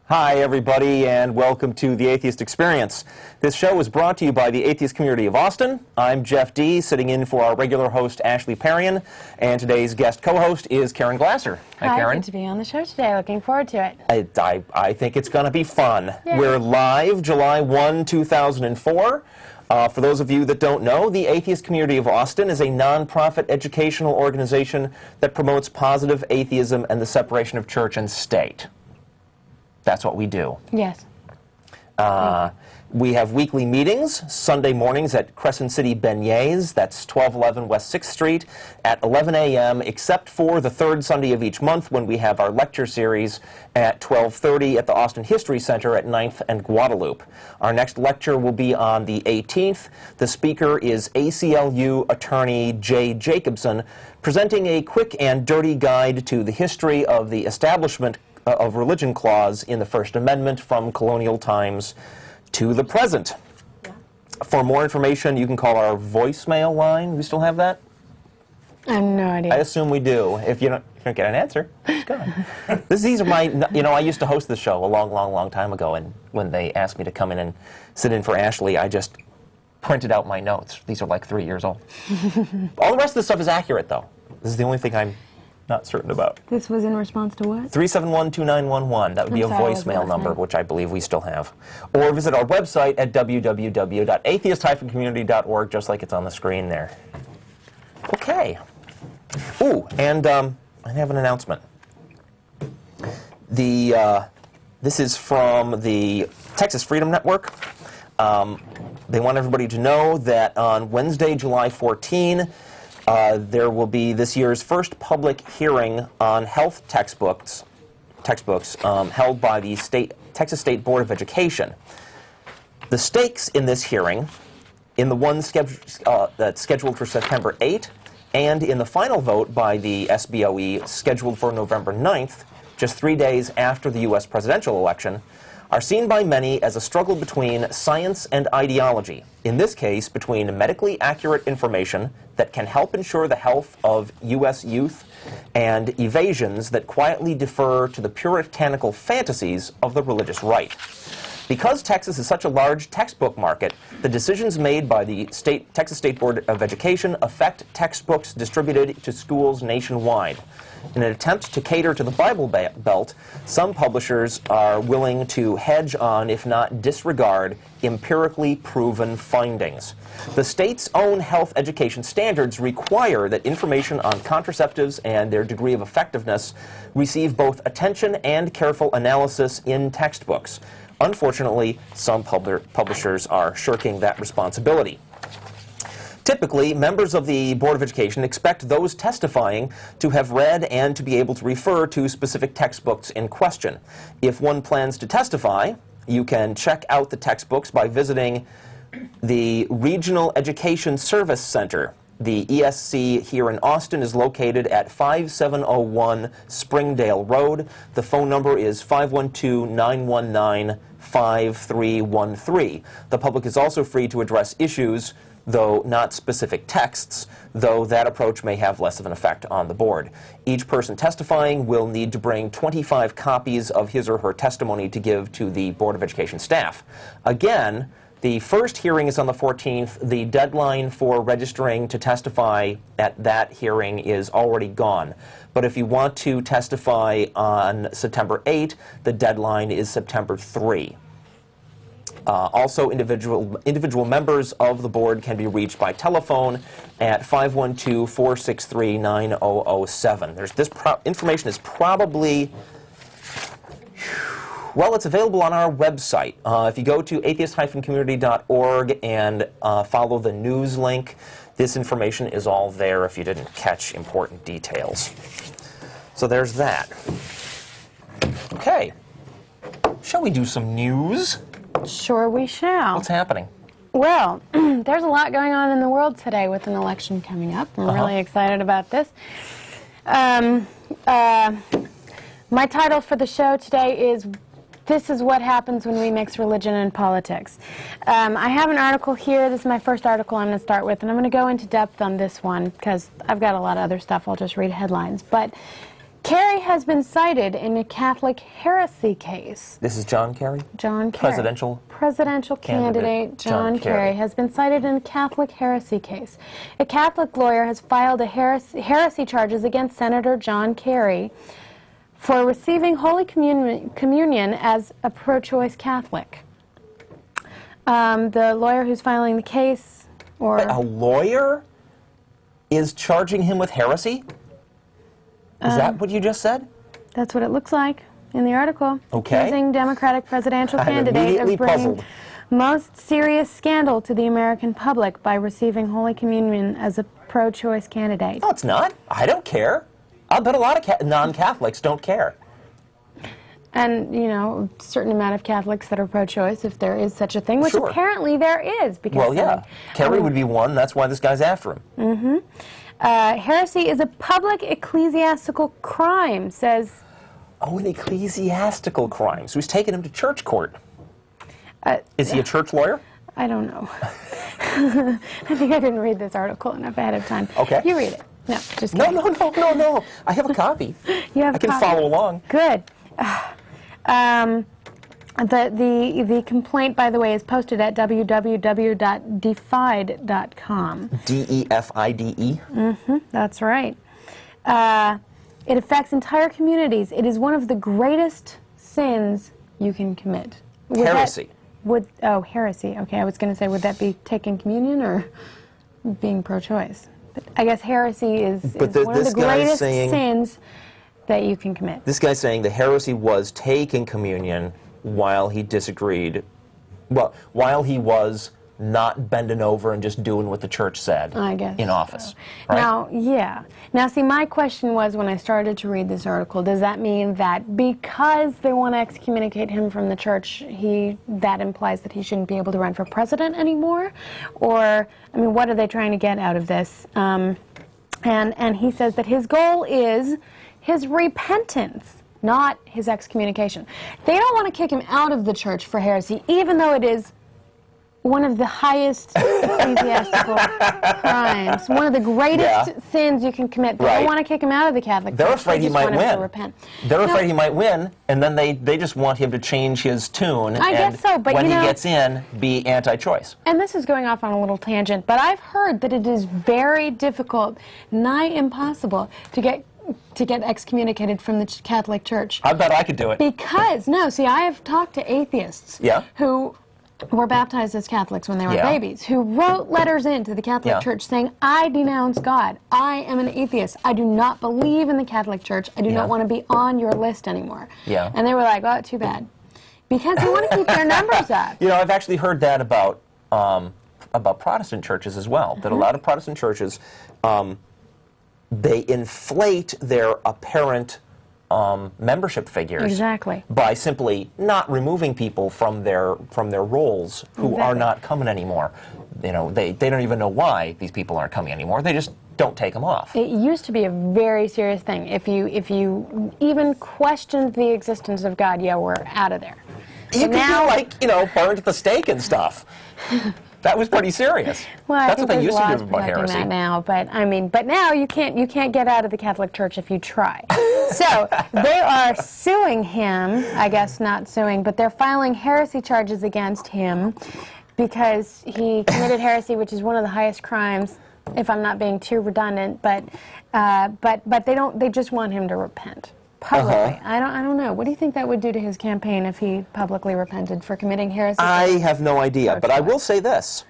Hi, everybody, and welcome to the Atheist Experience. This show is brought to you by the Atheist Community of Austin. I'm Jeff D., sitting in for our regular host, Ashley Perrion, and today's guest co-host is Karen Glasser. Hi, Karen. good to be on the show today. Looking forward to it. I think it's going to be fun. Yeah. We're live July 1, 2004. For those of you that don't know, the Atheist Community of Austin is a non-profit educational organization that promotes positive atheism and the separation of church and state. That's what we do. Yes. We have weekly meetings, Sunday mornings at Crescent City Beignets, that's 1211 West 6th Street, at 11 a.m., except for the third Sunday of each month when we have our lecture series at 12:30 at the Austin History Center at 9th and Guadalupe. Our next lecture will be on the 18th. The speaker is ACLU attorney Jay Jacobson, presenting a quick and dirty guide to the history of the establishment of religion clause in the First Amendment from colonial times to the present. Yeah. For more information, you can call our voicemail line. We still have that? I have no idea. I assume we do. If you don't get an answer, it's gone. These are my, I used to host the show a long time ago, and when they asked me to come in and sit in for Ashley, I just printed out my notes. These are like 3 years old. All the rest of the stuff is accurate, though. This is the only thing I'm not certain about. This was in response to what? 371-2911. That would be a voicemail number, which I believe we still have. Or visit our website at www.atheist-community.org, just like it's on the screen there. Okay. Ooh, and I have an announcement. This is from the Texas Freedom Network. They want everybody to know that on Wednesday, July 14, there will be this year's first public hearing on health textbooks held by the Texas State Board of Education. The stakes in this hearing, in the one that's scheduled for September 8, and in the final vote by the SBOE scheduled for November 9th, just 3 days after the U.S. presidential election, are seen by many as a struggle between science and ideology, in this case between medically accurate information that can help ensure the health of U.S. youth and evasions that quietly defer to the puritanical fantasies of the religious right. Because Texas is such a large textbook market, the decisions made by the Texas State Board of Education affect textbooks distributed to schools nationwide. In an attempt to cater to the Bible Belt, some publishers are willing to hedge on, if not disregard, empirically proven findings. The state's own health education standards require that information on contraceptives and their degree of effectiveness receive both attention and careful analysis in textbooks. Unfortunately, some publishers are shirking that responsibility. Typically, members of the Board of Education expect those testifying to have read and to be able to refer to specific textbooks in question. If one plans to testify, you can check out the textbooks by visiting the Regional Education Service Center. The ESC here in Austin is located at 5701 Springdale Road. The phone number is 512-919-5313. The public is also free to address issues, though not specific texts, though that approach may have less of an effect on the board. Each person testifying will need to bring 25 copies of his or her testimony to give to the Board of Education staff. Again, the first hearing is on the 14th. The deadline for registering to testify at that hearing is already gone. But if you want to testify on September 8, the deadline is September 3. Also, individual members of the board can be reached by telephone at 512-463-9007. This information is probably, well, it's available on our website. If you go to atheist-community.org and follow the news link, this information is all there if you didn't catch important details. So there's that. Okay. Shall we do some news? Sure we shall. What's happening? Well, there's a lot going on in the world today with an election coming up. I'm really excited about this. My title for the show today is This is What Happens When We Mix Religion and Politics. I have an article here. This is my first article I'm going to start with, and I'm going to go into depth on this one because I've got a lot of other stuff. I'll just read headlines. But Kerry has been cited in a Catholic heresy case. This is John Kerry? John Kerry. Presidential candidate John Kerry has been cited in a Catholic heresy case. A Catholic lawyer has filed a heresy charges against Senator John Kerry for receiving Holy Communion as a pro-choice Catholic. The lawyer who's filing the case, or... Wait, a lawyer is charging him with heresy? Is that what you just said? That's what it looks like in the article. Okay. Accusing Democratic presidential candidate immediately of bringing puzzled. most serious scandal to the American public by receiving Holy Communion as a pro-choice candidate. No, it's not. I don't care. I'll bet a lot of non-Catholics don't care. And, you know, a certain amount of Catholics that are pro-choice, if there is such a thing, which Sure. apparently there is. Because Well, yeah. Kerry would be one. That's why this guy's after him. Mm-hmm. Heresy is a public ecclesiastical crime, says... Oh, an ecclesiastical crime. So he's taking him to church court. Is he a church lawyer? I don't know. I think I didn't read this article enough ahead of time. Okay. You read it. No, just kidding. No. I have a copy. You have I can follow along. Good. The complaint, by the way, is posted at www.defied.com. D-E-F-I-D-E? Mm-hmm, that's right. It affects entire communities. It is one of the greatest sins you can commit. Heresy. Heresy. Okay, I was going to say, would that be taking communion or being pro-choice? But I guess heresy is one of the greatest sins that you can commit. This guy's saying the heresy was taking communion while he disagreed, well, while he was not bending over and just doing what the church said in office. Right? Now, yeah. Now, see, my question was when I started to read this article, does that mean that because they want to excommunicate him from the church, that implies that he shouldn't be able to run for president anymore? Or, I mean, what are they trying to get out of this? And he says that his goal is his repentance, not his excommunication. They don't want to kick him out of the church for heresy, even though it is one of the highest ecclesiastical crimes, one of the greatest sins you can commit. They don't want to kick him out of the Catholic Church. They're afraid he might win. To repent. They're afraid he might win, and then they just want him to change his tune. I guess so, but when he gets in, be anti-choice. And this is going off on a little tangent, but I've heard that it is very difficult, nigh impossible, to get excommunicated from the Catholic Church. I bet I could do it. Because, I have talked to atheists who were baptized as Catholics when they were babies, who wrote letters into the Catholic Church saying, I denounce God. I am an atheist. I do not believe in the Catholic Church. I do not want to be on your list anymore. Yeah. And they were like, oh, too bad. Because they want to keep their numbers up. You know, I've actually heard that about Protestant churches as well, that a lot of Protestant churches, they inflate their apparent membership figures by simply not removing people from their roles who are not coming anymore. You know, they don't even know why these people aren't coming anymore. They just don't take them off. It used to be a very serious thing. If you even questioned the existence of God, we're out of there. You could be burned at the stake and stuff. That was pretty serious. Well, that's what they used to do about heresy. That now, but now you can't get out of the Catholic Church if you try. So they are suing him. I guess not suing, but they're filing heresy charges against him because he committed heresy, which is one of the highest crimes. If I'm not being too redundant, but they don't. They just want him to repent publicly. I don't know. What do you think that would do to his campaign if he publicly repented for committing heresy? I have no idea, but I will say this.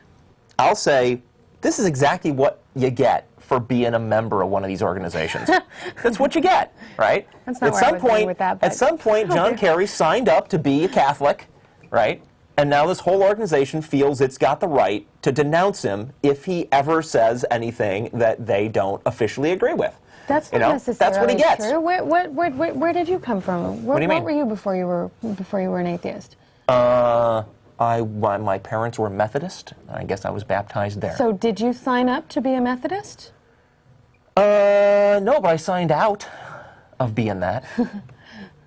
I'll say this is exactly what you get for being a member of one of these organizations. That's what you get, right? That's not where I was going with that. At some point, John Kerry signed up to be a Catholic, right? And now this whole organization feels it's got the right to denounce him if he ever says anything that they don't officially agree with. That's not necessarily that's what he gets. True. Where did you come from? What do you mean? What were you before you were an atheist? My parents were Methodist. I guess I was baptized there. So did you sign up to be a Methodist? No, but I signed out of being that. All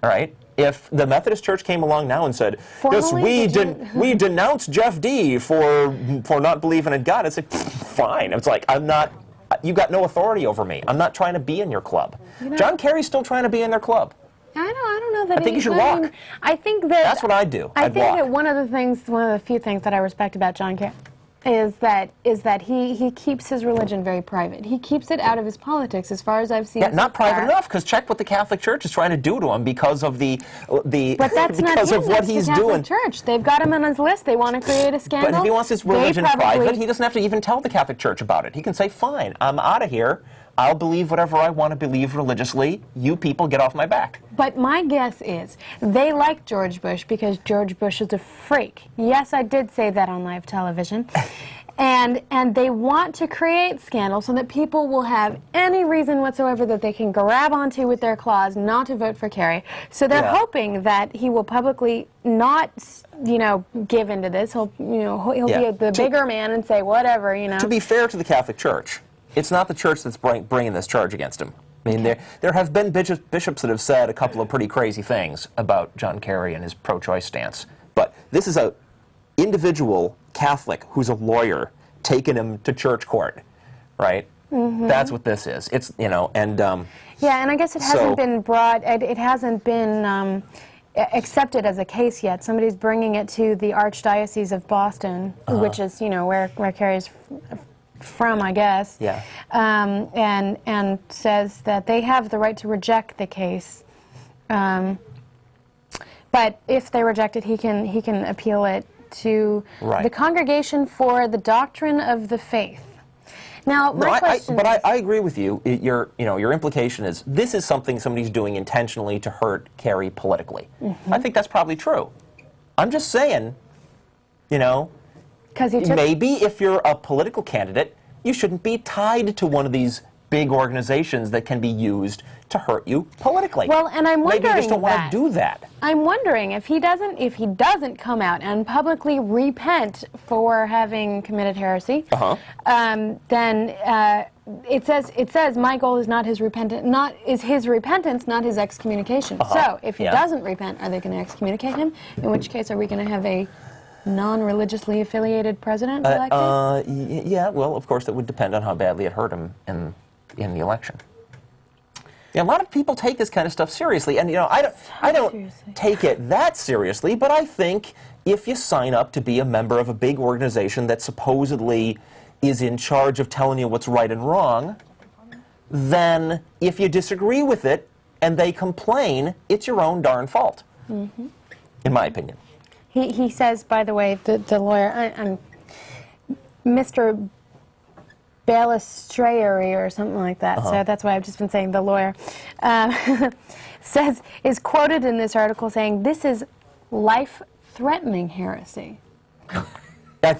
right. If the Methodist Church came along now and said, formally, "Yes, we denounce Jeff D for not believing in God," it's like, fine. It's like I'm not You got no authority over me. I'm not trying to be in your club. John Kerry's still trying to be in their club. I don't know that. I think you should walk. I think that that's what I'd do. I I'd think walk. that one of the few things that I respect about John Kerry is that he keeps his religion very private. He keeps it out of his politics, as far as I've seen. Yeah, not so far. private enough, because check what the Catholic Church is trying to do to him because of the But that's because not him, of what that's he's the Catholic doing. Church. They've got him on his list. They want to create a scandal. But if he wants his religion probably, private, he doesn't have to even tell the Catholic Church about it. He can say, "Fine, I'm out of here. I'll believe whatever I want to believe religiously. You people get off my back." But my guess is they like George Bush because George Bush is a freak. Yes, I did say that on live television. And they want to create scandal so that people will have any reason whatsoever that they can grab onto with their claws not to vote for Kerry. So they're hoping that he will publicly not, give into this. He'll be the bigger man and say whatever, To be fair to the Catholic Church, it's not the church that's bringing this charge against him. I mean, there have been bishops that have said a couple of pretty crazy things about John Kerry and his pro-choice stance. But this is a individual Catholic who's a lawyer taking him to church court, right? Mm-hmm. That's what this is. It's, and... yeah, and I guess it hasn't been brought, it hasn't been accepted as a case yet. Somebody's bringing it to the Archdiocese of Boston, which is, where Kerry's from, I guess. Yeah. And says that they have the right to reject the case. But if they reject it, he can appeal it to the Congregation for the Doctrine of the Faith. Now, I agree with you. Your implication is this is something somebody's doing intentionally to hurt Kerry politically. Mm-hmm. I think that's probably true. I'm just saying, maybe if you're a political candidate, you shouldn't be tied to one of these big organizations that can be used to hurt you politically. Well, and I'm wondering maybe you just don't want to do that. I'm wondering if he doesn't come out and publicly repent for having committed heresy, then it says my goal is not his repentance, not his excommunication. So if he doesn't repent, are they going to excommunicate him? In which case, are we going to have a non-religiously affiliated president elected? Yeah. Well, of course, that would depend on how badly it hurt him in the election. Yeah, a lot of people take this kind of stuff seriously, and I don't take it that seriously, but I think if you sign up to be a member of a big organization that supposedly is in charge of telling you what's right and wrong, then if you disagree with it and they complain, it's your own darn fault, in my opinion. He says, by the way, the lawyer, I'm Mr. Balistreri or something like that, so that's why I've just been saying the lawyer, is quoted in this article saying, this is life-threatening heresy.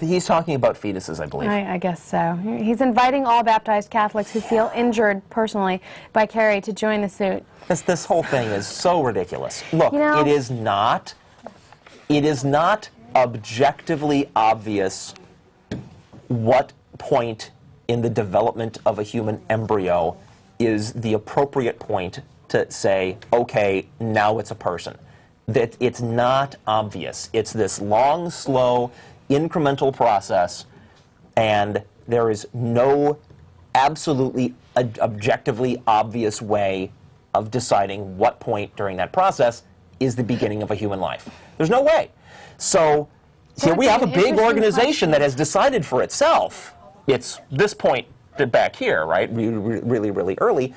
He's talking about fetuses, I believe. I guess so. He's inviting all baptized Catholics who feel injured personally by Kerry to join the suit. This whole thing is so ridiculous. Look, it is not objectively obvious what point in the development of a human embryo is the appropriate point to say, okay, now it's a person. That it's not obvious. It's this long, slow, incremental process, and there is no absolutely objectively obvious way of deciding what point during that process is the beginning of a human life. There's no way. So here we have a big organization that has decided for itself, it's this point back here, right, really, really early.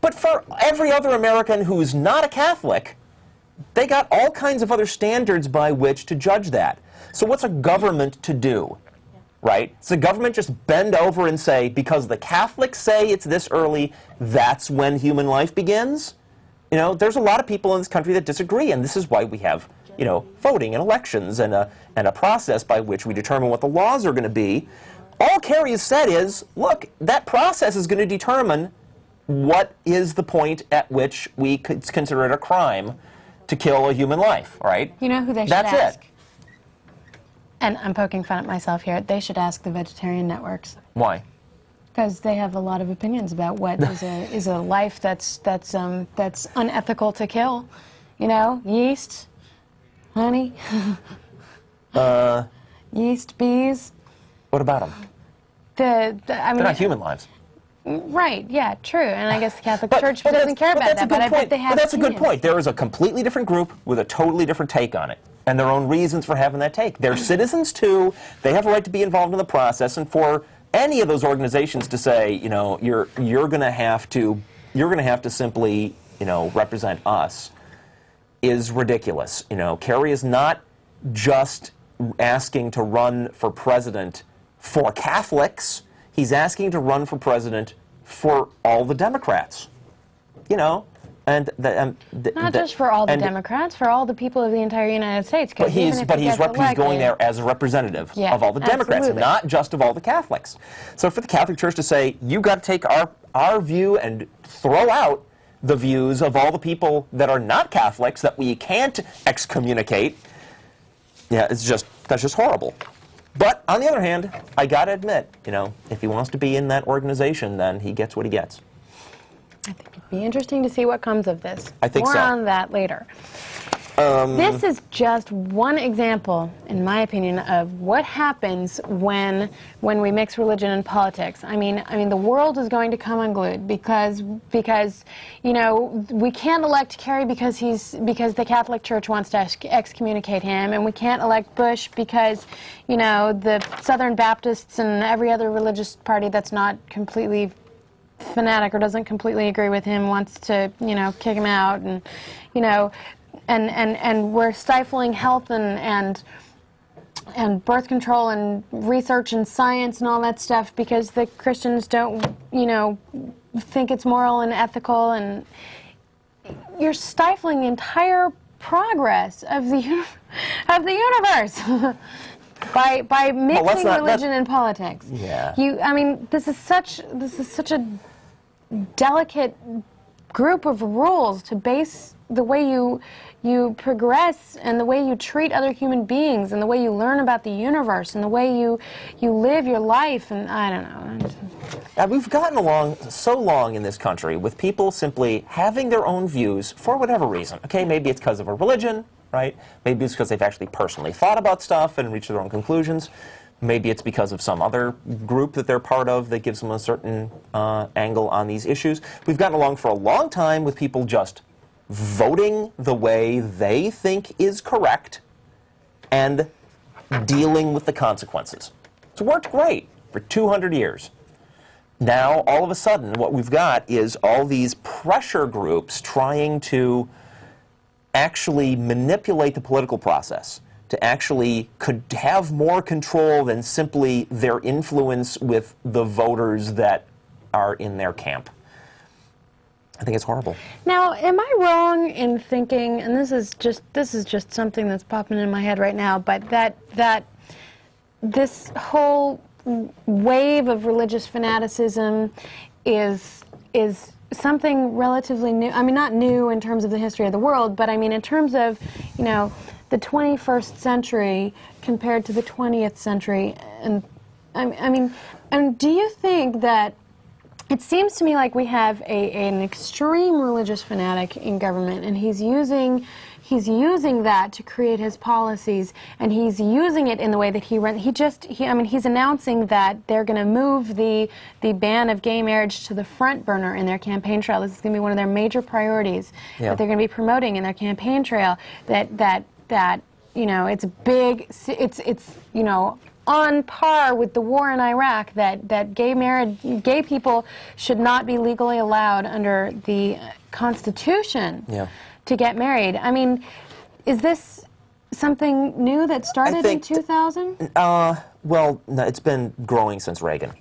But for every other American who's not a Catholic, they got all kinds of other standards by which to judge that. So what's a government to do, right? Does the government just bend over and say, because the Catholics say it's this early, that's when human life begins? There's a lot of people in this country that disagree, and this is why we have, voting and elections and a process by which we determine what the laws are going to be. All Kerry has said is, look, that process is going to determine what is the point at which we could consider it a crime to kill a human life, right? You know who they should ask? That's it. And I'm poking fun at myself here. They should ask the vegetarian networks. Why? Because they have a lot of opinions about what is a life that's unethical to kill. Yeast, honey, yeast, bees. What about them? They're not human lives. Right, yeah, true. And I guess the Catholic Church doesn't care about that, but I bet they have But that's a good opinions. point. There is a completely different group with a totally different take on it, and their own reasons for having that take. They're citizens too. They have a right to be involved in the process, and for any of those organizations to say, you know, you're going to have to simply, you know, represent us, is ridiculous. You know, Kerry is not just asking to run for president for Catholics. He's asking to run for president for all the Democrats, you know, not just for all the Democrats, for all the people of the entire United States. But he's going there as a representative of all the Democrats, absolutely. not just of all the Catholics. So for the Catholic Church to say, you got to take our view and throw out the views of all the people that are not Catholics that we can't excommunicate, yeah, that's just horrible. But on the other hand, I got to admit, you know, if he wants to be in that organization, then he gets what he gets. I think it'd be interesting to see what comes of this. I think More so. on that later. This is just one example, in my opinion, of what happens when we mix religion and politics. I mean, the world is going to come unglued because you know, we can't elect Kerry because the Catholic Church wants to excommunicate him, and we can't elect Bush because, you know, the Southern Baptists and every other religious party that's not completely fanatic or doesn't completely agree with him wants to, you know, kick him out, and, you know. And we're stifling health and birth control and research and science and all that stuff because the Christians don't, you know, think it's moral and ethical, and you're stifling the entire progress of the universe by mixing religion and politics. Yeah. I mean, this is such a delicate group of rules to base the way you progress and the way you treat other human beings and the way you learn about the universe and the way you live your life, and I don't know. And we've gotten along so long in this country with people simply having their own views for whatever reason. Okay, maybe it's because of a religion, right? Maybe it's because they've actually personally thought about stuff and reached their own conclusions. Maybe it's because of some other group that they're part of that gives them a certain angle on these issues. We've gotten along for a long time with people just voting the way they think is correct and dealing with the consequences. It's worked great for 200 years. Now, all of a sudden, what we've got is all these pressure groups trying to actually manipulate the political process, to actually have more control than simply their influence with the voters that are in their camp. I think it's horrible. Now, am I wrong in thinking, and this is just something that's popping in my head right now, but that this whole wave of religious fanaticism is something relatively new? I mean, not new in terms of the history of the world, but I mean in terms of, you know, the 21st century compared to the 20th century. And I mean, do you think that it seems to me like we have an extreme religious fanatic in government, and he's using that to create his policies, and he's using it in the way that he's announcing that they're going to move the ban of gay marriage to the front burner in their campaign trail. This is going to be one of their major priorities that they're going to be promoting in their campaign trail. That you know, it's big. It's you know, on par with the war in Iraq, that gay people should not be legally allowed under the Constitution to get married. I mean, is this something new that started in 2000? Well, no, it's been growing since Reagan.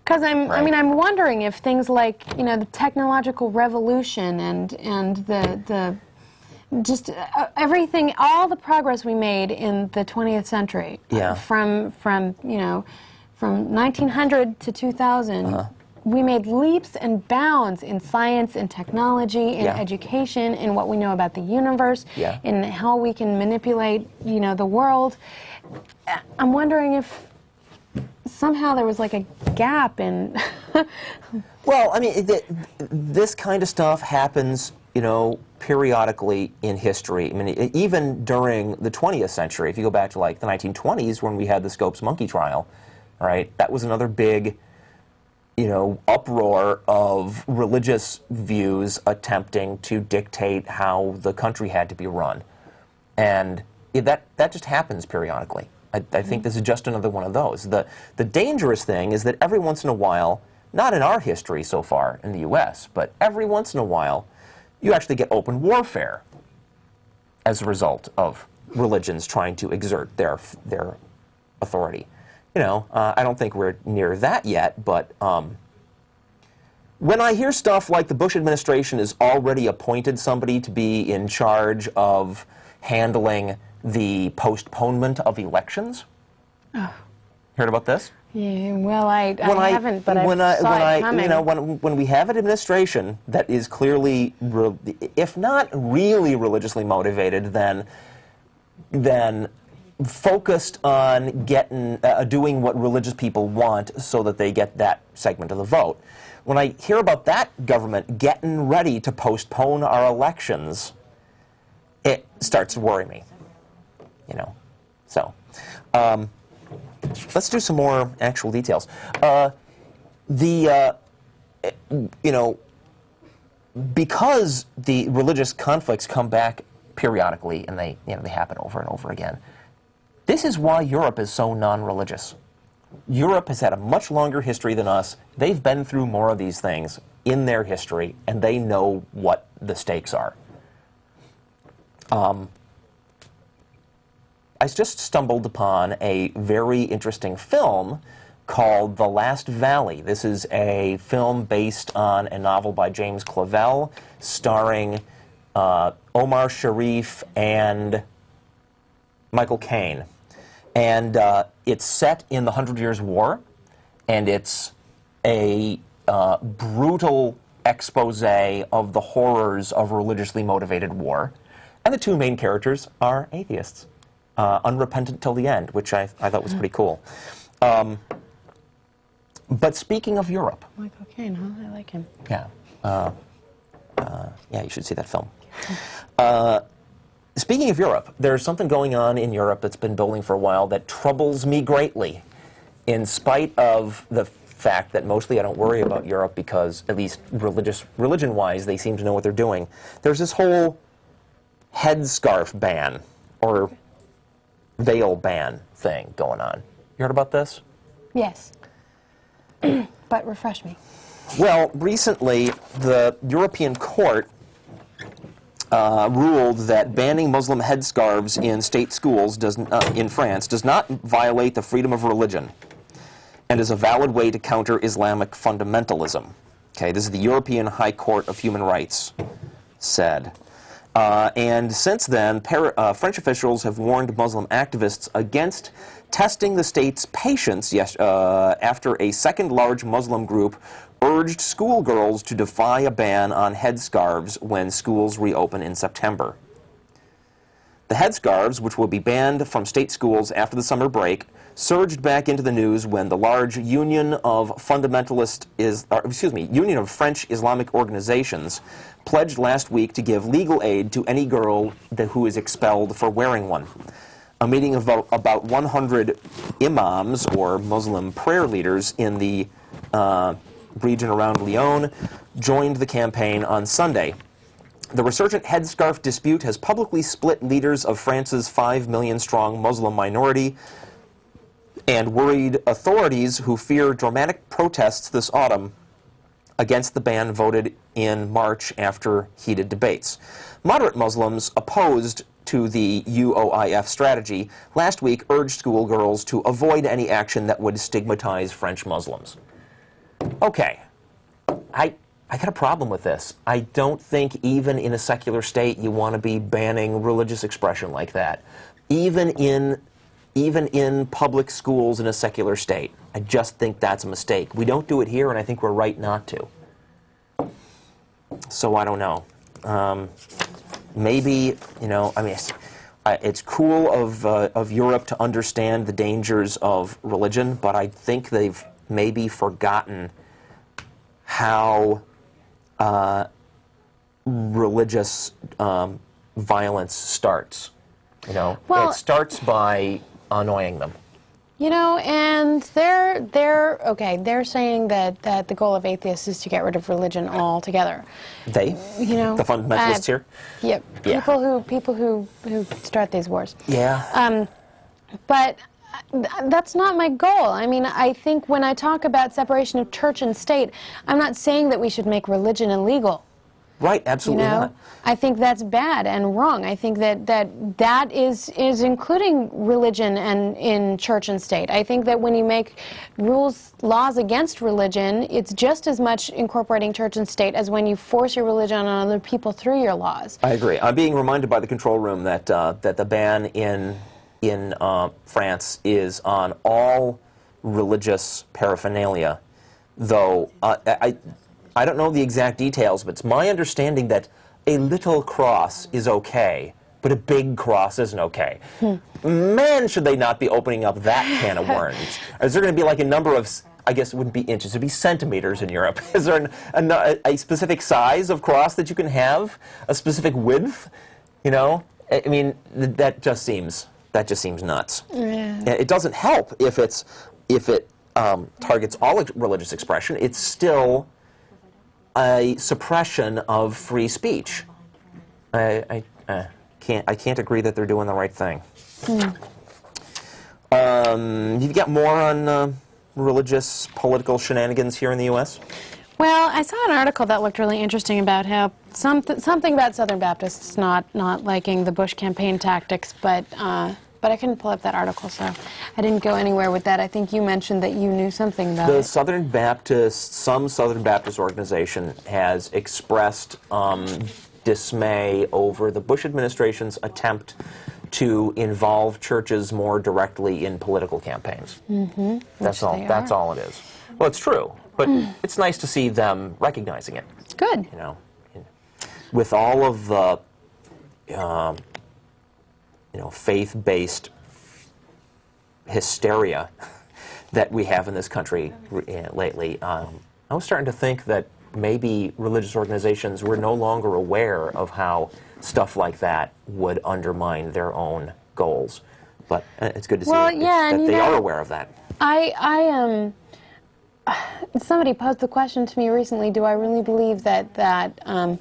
Because I'm wondering if things like, you know, the technological revolution and the just everything, all the progress we made in the 20th century, from 1900 to 2000, we made leaps and bounds in science and technology, in education, in what we know about the universe, in how we can manipulate, you know, the world. I'm wondering if somehow there was like a gap in. Well, I mean, this kind of stuff happens, you know, periodically in history. I mean, even during the 20th century, if you go back to like the 1920s when we had the Scopes monkey trial, right? That was another big uproar of religious views attempting to dictate how the country had to be run. And that just happens periodically. I think this is just another one of those. The dangerous thing is that every once in a while, not in our history so far in the U.S., but every once in a while, you actually get open warfare as a result of religions trying to exert their authority. I don't think we're near that yet, but when I hear stuff like the Bush administration has already appointed somebody to be in charge of handling the postponement of elections. Oh. Heard about this? Yeah, well, I haven't, but I saw it coming. When we have an administration that is clearly, if not really religiously motivated, then focused on doing what religious people want so that they get that segment of the vote. When I hear about that government getting ready to postpone our elections, it starts to worry me. So let's do some more actual details. Because the religious conflicts come back periodically and they happen over and over again. This is why Europe is so non-religious. Europe has had a much longer history than us. They've been through more of these things in their history, and they know what the stakes are. I just stumbled upon a very interesting film called The Last Valley. This is a film based on a novel by James Clavell, starring Omar Sharif and Michael Caine. And it's set in the 100 Years' War, and it's a brutal expose of the horrors of religiously motivated war. And the two main characters are atheists, unrepentant till the end, which I thought was pretty cool. But speaking of Europe... Michael Caine, huh? I like him. Yeah. Yeah, you should see that film. Speaking of Europe, there's something going on in Europe that's been building for a while that troubles me greatly, in spite of the fact that mostly I don't worry about Europe because, at least religion-wise, they seem to know what they're doing. There's this whole headscarf ban, or veil ban thing going on. You heard about this? Yes. But refresh me. Well, recently, the European Court ruled that banning Muslim headscarves in state schools in France does not violate the freedom of religion and is a valid way to counter Islamic fundamentalism. Okay, this is the European High Court of Human Rights said. And since then, French officials have warned Muslim activists against testing the state's patience after a second large Muslim group urged schoolgirls to defy a ban on headscarves when schools reopen in September. The headscarves, which will be banned from state schools after the summer break, surged back into the news when the large Union of Union of French Islamic Organizations pledged last week to give legal aid to any girl who is expelled for wearing one. A meeting of about 100 imams, or Muslim prayer leaders, in the region around Lyon joined the campaign on Sunday. The resurgent headscarf dispute has publicly split leaders of France's 5 million-strong Muslim minority and worried authorities who fear dramatic protests this autumn against the ban voted in March after heated debates. Moderate Muslims opposed to the UOIF strategy last week urged schoolgirls to avoid any action that would stigmatize French Muslims. Okay, I got a problem with this. I don't think even in a secular state you want to be banning religious expression like that. Even in public schools in a secular state. I just think that's a mistake. We don't do it here, and I think we're right not to. So I don't know. Maybe, it's cool of Europe to understand the dangers of religion, but I think they've maybe forgotten how religious violence starts. It starts by annoying them. You know, and they're saying that the goal of atheists is to get rid of religion altogether. They? You know, The fundamentalists here? Yep. Yeah. People who start these wars. Yeah. But that's not my goal. I mean, I think when I talk about separation of church and state, I'm not saying that we should make religion illegal. Right, absolutely not. I think that's bad and wrong. I think that is including religion and in church and state. I think that when you make laws against religion, it's just as much incorporating church and state as when you force your religion on other people through your laws. I agree. I'm being reminded by the control room that that the ban in France is on all religious paraphernalia, though I don't know the exact details, but it's my understanding that a little cross is okay, but a big cross isn't okay. Man, should they not be opening up that can of worms. Is there going to be like a number of, I guess it wouldn't be inches, it would be centimeters in Europe. Is there a specific size of cross that you can have? A specific width? You know? I mean, that just seems nuts. Yeah. It doesn't help if it targets all religious expression. It's still a suppression of free speech. I can't agree that they're doing the right thing. You've got more on religious political shenanigans here in the U.S.? Well, I saw an article that looked really interesting about how something about Southern Baptists not liking the Bush campaign tactics, but I couldn't pull up that article, so I didn't go anywhere with that. I think you mentioned that you knew something about it. Some Southern Baptist organization has expressed dismay over the Bush administration's attempt to involve churches more directly in political campaigns. Mm-hmm. That's all it is. Well, it's true, but it's nice to see them recognizing it. It's good. You know, with all of the faith-based hysteria that we have in this country lately, I was starting to think that maybe religious organizations were no longer aware of how stuff like that would undermine their own goals. But it's good to see that they are aware of that. Somebody posed the question to me recently, do I really believe that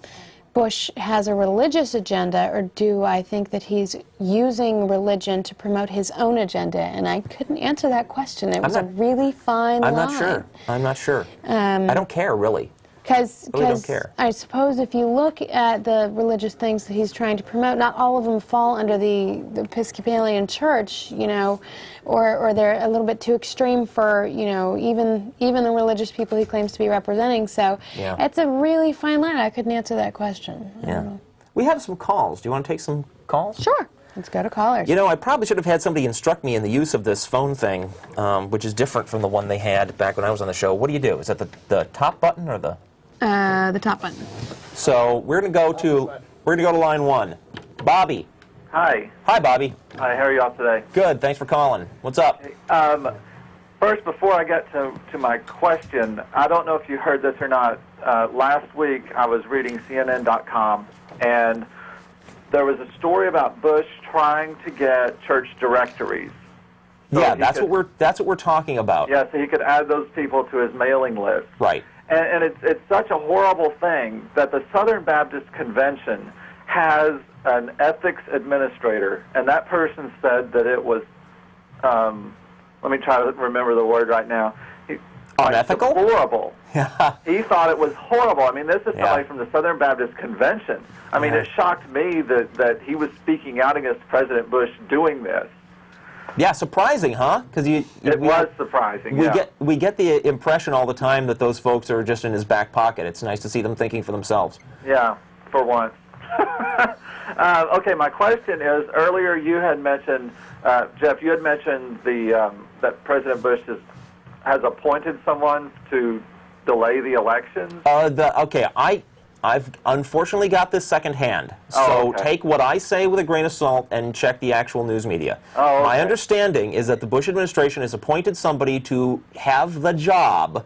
Bush has a religious agenda, or do I think that he's using religion to promote his own agenda? And I couldn't answer that question. It was a really fine line. I'm not sure. I don't care, really. Because really don't care. I suppose if you look at the religious things that he's trying to promote, not all of them fall under the Episcopalian Church, you know, or they're a little bit too extreme for, you know, even the religious people he claims to be representing. So it's a really fine line. I couldn't answer that question. Yeah. We have some calls. Do you want to take some calls? Sure. Let's go to callers. You know, I probably should have had somebody instruct me in the use of this phone thing, which is different from the one they had back when I was on the show. What do you do? Is that the top button or the top button? So we're gonna go to line one. Bobby. Hi. Hi, Bobby. Hi. How are y'all today? Good. Thanks for calling. What's up? First, before I get to my question, I don't know if you heard this or not. Last week, I was reading CNN.com, and there was a story about Bush trying to get church directories. So yeah, that's what we're talking about. Yeah, so he could add those people to his mailing list. Right. And it's such a horrible thing that the Southern Baptist Convention has an ethics administrator, and that person said that it was, let me try to remember the word right now. Unethical? Horrible. Yeah. He thought it was horrible. I mean, this is somebody from the Southern Baptist Convention. I mean, it shocked me that he was speaking out against President Bush doing this. Yeah, surprising, huh? Because it was surprising. We get the impression all the time that those folks are just in his back pocket. It's nice to see them thinking for themselves. Yeah, for once. Okay, my question is: earlier you had mentioned, Jeff, you had mentioned that President Bush has appointed someone to delay the elections. I've unfortunately got this secondhand, so take what I say with a grain of salt and check the actual news media. Oh, okay. My understanding is that the Bush administration has appointed somebody to have the job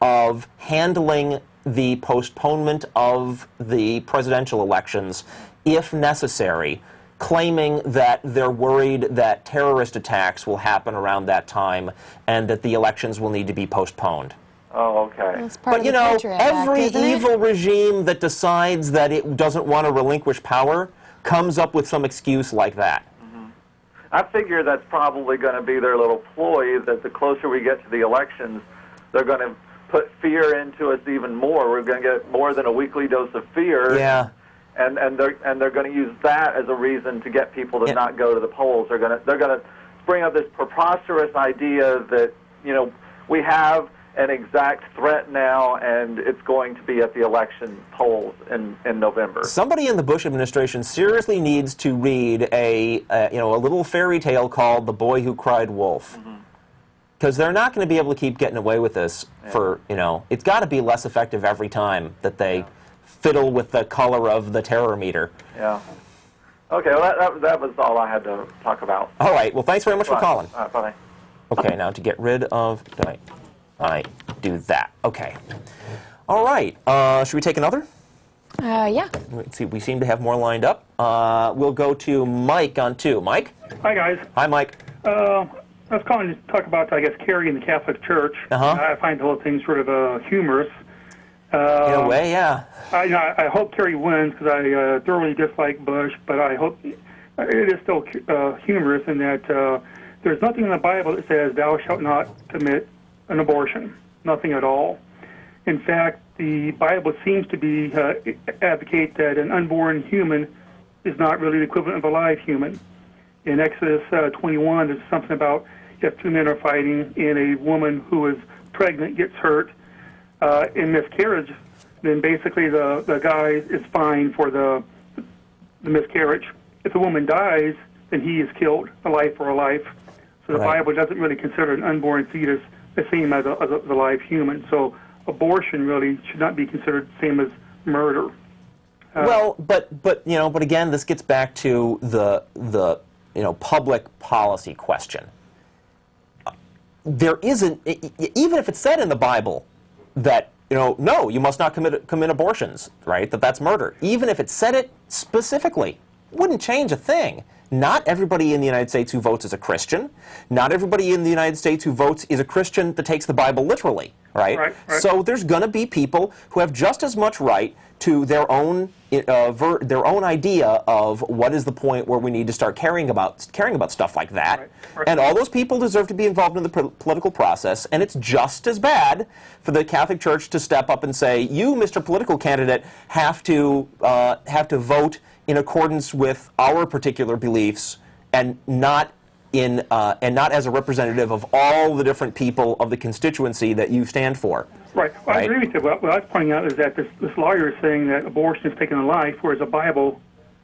of handling the postponement of the presidential elections, if necessary, claiming that they're worried that terrorist attacks will happen around that time and that the elections will need to be postponed. Oh, okay. That's part But of you the know, Patriot Act, every isn't it? evil regime that decides that it doesn't want to relinquish power comes up with some excuse like that. I figure that's probably going to be their little ploy, that the closer we get to the elections, they're going to put fear into us even more. We're going to get more than a weekly dose of fear. Yeah. And they're going to use that as a reason to get people to not go to the polls. They're going to bring up this preposterous idea that, you know, we have an exact threat now, and it's going to be at the election polls in November. Somebody in the Bush administration seriously needs to read a little fairy tale called The Boy Who Cried Wolf. Because they're not going to be able to keep getting away with this for, you know, it's got to be less effective every time that they fiddle with the color of the terror meter. Yeah. Okay, well, that was all I had to talk about. All right, well, thanks very much for calling. All right, bye. Okay, now to get rid of, I do that. Okay. All right, should we take another? Yeah. Let's see, we seem to have more lined up. We'll go to Mike on 2. Mike? Hi, guys. Hi, Mike. I was calling to talk about, I guess, Kerry in the Catholic Church. I find the whole thing sort of humorous. In a way, yeah. I hope Kerry wins because I thoroughly dislike Bush, but I hope it is still humorous in that there's nothing in the Bible that says thou shalt not commit an abortion. Nothing at all. In fact, the Bible seems to be advocate that an unborn human is not really the equivalent of a live human. In Exodus 21, there's something about if two men are fighting and a woman who is pregnant gets hurt in miscarriage, then basically the guy is fined for the miscarriage. If the woman dies, then he is killed, a life for a life. So the Bible doesn't really consider an unborn fetus the same as a live human. So abortion really should not be considered the same as murder. Well, but again, this gets back to the public policy question. There isn't, even if it's said in the Bible that no, you must not commit abortions, right? That's murder. Even if it said it specifically, wouldn't change a thing. Not everybody in the United States who votes is a Christian. Not everybody in the United States who votes is a Christian that takes the Bible literally, right? So there's going to be people who have just as much right to their own idea of what is the point where we need to start caring about stuff like that. And all those people deserve to be involved in the political process. And it's just as bad for the Catholic Church to step up and say, "You, Mr. Political Candidate, have to vote in accordance with our particular beliefs, and not as a representative of all the different people of the constituency that you stand for." Right. Well, I agree with you. What I was pointing out is that this lawyer is saying that abortion is taking a life, whereas the Bible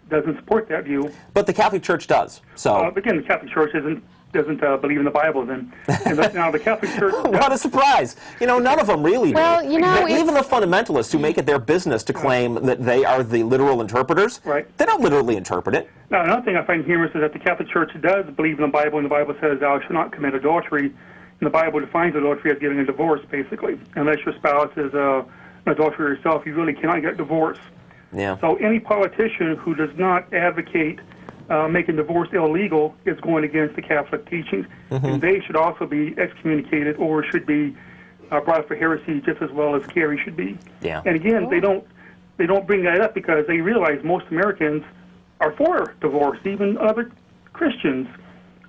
doesn't support that view. But the Catholic Church does. So again, the Catholic Church doesn't believe in the Bible then. And now the Catholic Church... What a surprise. None of them really do. Well, even the fundamentalists who make it their business to claim that they are the literal interpreters, they don't literally interpret it. Now, another thing I find humorous is that the Catholic Church does believe in the Bible, and the Bible says thou shalt not commit adultery. And the Bible defines adultery as getting a divorce, basically. Unless your spouse is an adulterer yourself, you really cannot get divorced. Yeah. So any politician who does not advocate making divorce illegal is going against the Catholic teachings. And they should also be or should be brought up for heresy just as well as Kerry should be. Yeah. And again, they don't bring that up because they realize most Americans are for divorce, even other Christians.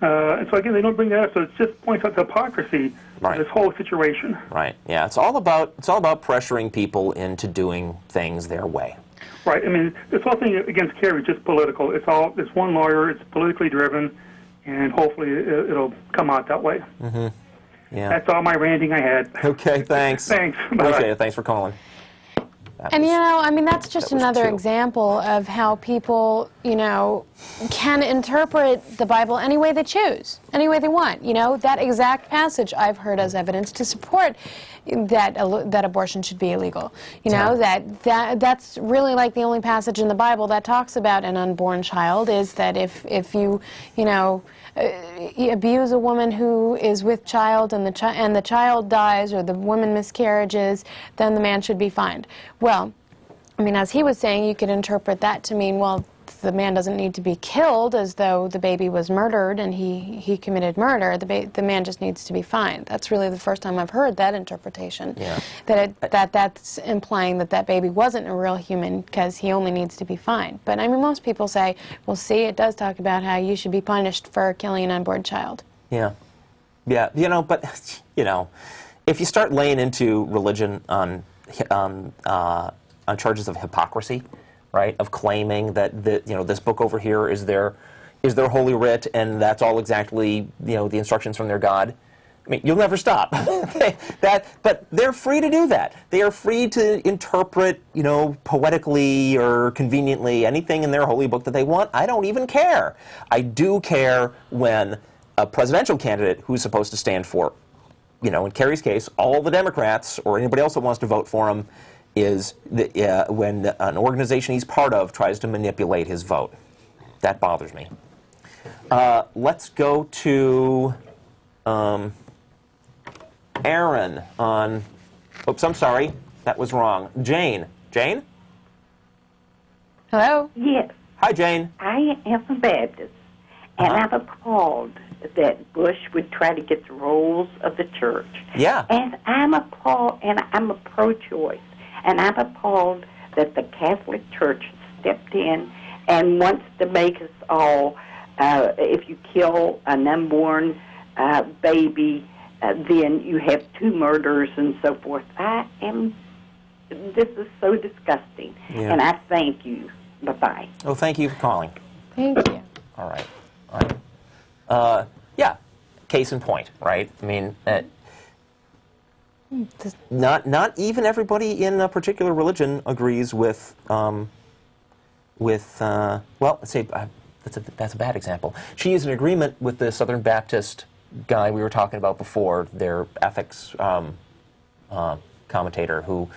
And so again, they don't bring that up. So it just points out the hypocrisy of this whole situation. Right. Yeah. It's all about pressuring people into doing things their way. Right. I mean, this whole thing against Kerry is just political. It's one lawyer. It's politically driven, and hopefully it'll come out that way. Yeah. That's all my ranting I had. Okay. Thanks. Thanks. Appreciate it. Thanks for calling. And that's just another example of how people, can interpret the Bible any way they choose, any way they want. That exact passage I've heard as evidence to support that abortion should be illegal. That's really like the only passage in the Bible that talks about an unborn child is that if you abuse a woman who is with child and the child dies or the woman miscarriages, then the man should be fined. Well, as he was saying, you could interpret that to mean, well, the man doesn't need to be killed as though the baby was murdered and he committed murder. The man just needs to be fined. That's really the first time I've heard that interpretation. Yeah. That's implying that that baby wasn't a real human because he only needs to be fined. But I mean, most people say, well, see, it does talk about how you should be punished for killing an unborn child. Yeah. Yeah, but, if you start laying into religion on charges of hypocrisy, right, of claiming that this book over here is their holy writ and that's all exactly the instructions from their God, I mean, you'll never stop. But they're free to do that. They are free to interpret, poetically or conveniently anything in their holy book that they want. I don't even care. I do care when a presidential candidate who's supposed to stand for, in Kerry's case, all the Democrats or anybody else that wants to vote for him, is when an organization he's part of tries to manipulate his vote. That bothers me. Let's go to Aaron on... Oops, I'm sorry. That was wrong. Jane. Jane? Hello? Yes, Hi, Jane. I am a Baptist, and I'm appalled that Bush would try to get the roles of the church. Yeah. And I'm appalled, and I'm a pro-choice, and I'm appalled that the Catholic Church stepped in and wants to make us all, if you kill an unborn baby, then you have 2 murders and so forth. This is so disgusting, Yeah. and I thank you. Bye-bye. Oh, thank you for calling. Thank you. All right. Yeah, case in point, right? I mean, not even everybody in a particular religion agrees with well, let's say that's a bad example. She is in agreement with the Southern Baptist guy we were talking about before, their ethics commentator, who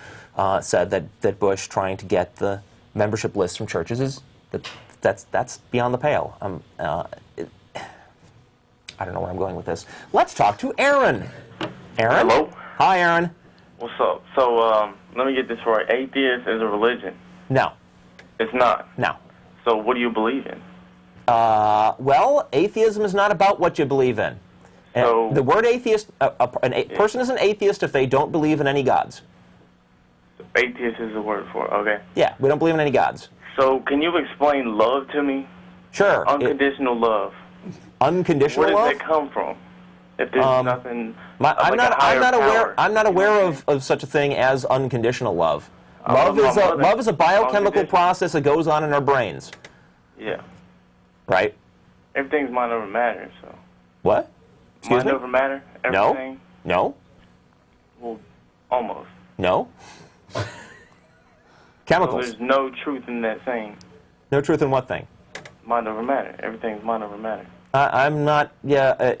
said that Bush trying to get the membership list from churches that's beyond the pale. I don't know where I'm going with this. Let's talk to Aaron. Aaron? Hello? Hi, Aaron. What's up? So, let me get this right. Atheist is a religion. No. It's not. No. So what do you believe in? Well, atheism is not about what you believe in. So, The word atheist, a person is an atheist if they don't believe in any gods. atheist is the word for it. Okay. Yeah, we don't believe in any gods. So can you explain love to me? Sure. Unconditional love. Unconditional Where love? Um, does that come from? If there's nothing, I'm not aware of such a thing as unconditional love. Love is a biochemical process that goes on in our brains. Yeah. Right? Everything's mind over matter. So. What? Excuse Mind me? over matter. No. Everything. No. Well, almost. No. So Chemicals. there's no truth in that saying. No truth in what thing? Mind over matter. Everything's mind over matter. I'm not. Yeah.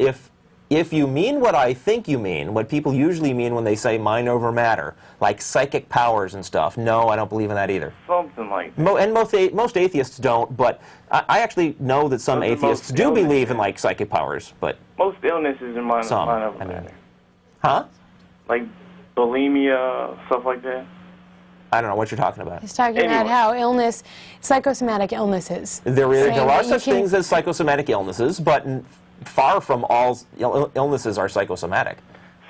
If you mean what I think you mean, what people usually mean when they say mind over matter, like psychic powers and stuff, no, I don't believe in that either. Something like that. And most atheists don't, but I actually know that some Those are atheists most do believe illnesses. in like psychic powers, but Most illnesses are mind some. over I mean, matter. huh? Like bulimia, stuff like that. I don't know what you're talking about. He's talking about how psychosomatic illnesses. There Saying are that you such can- things as psychosomatic illnesses, but far from all illnesses are psychosomatic.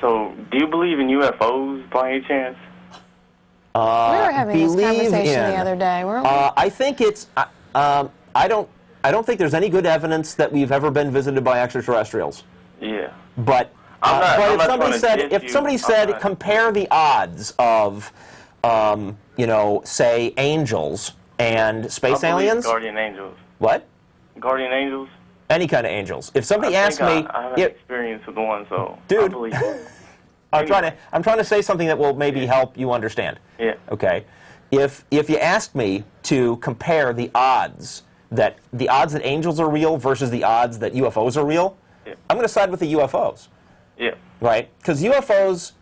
So, do you believe in UFOs by any chance? We were having this believe conversation in. the other day, weren't we? I think it's. I don't think there's any good evidence that we've ever been visited by extraterrestrials. Yeah. But I'm not if somebody trying to said diss you. compare the odds of say angels and space I believe aliens. Guardian angels. What? Guardian angels? Any kind of angels. If somebody asked me, I have experience with one, so I Dude. believe. I'm trying to say something that will maybe help you understand. Yeah. Okay. If you asked me to compare the odds that angels are real versus the odds that UFOs are real, Yeah. I'm going to side with the UFOs. Yeah. Right? Because UFOs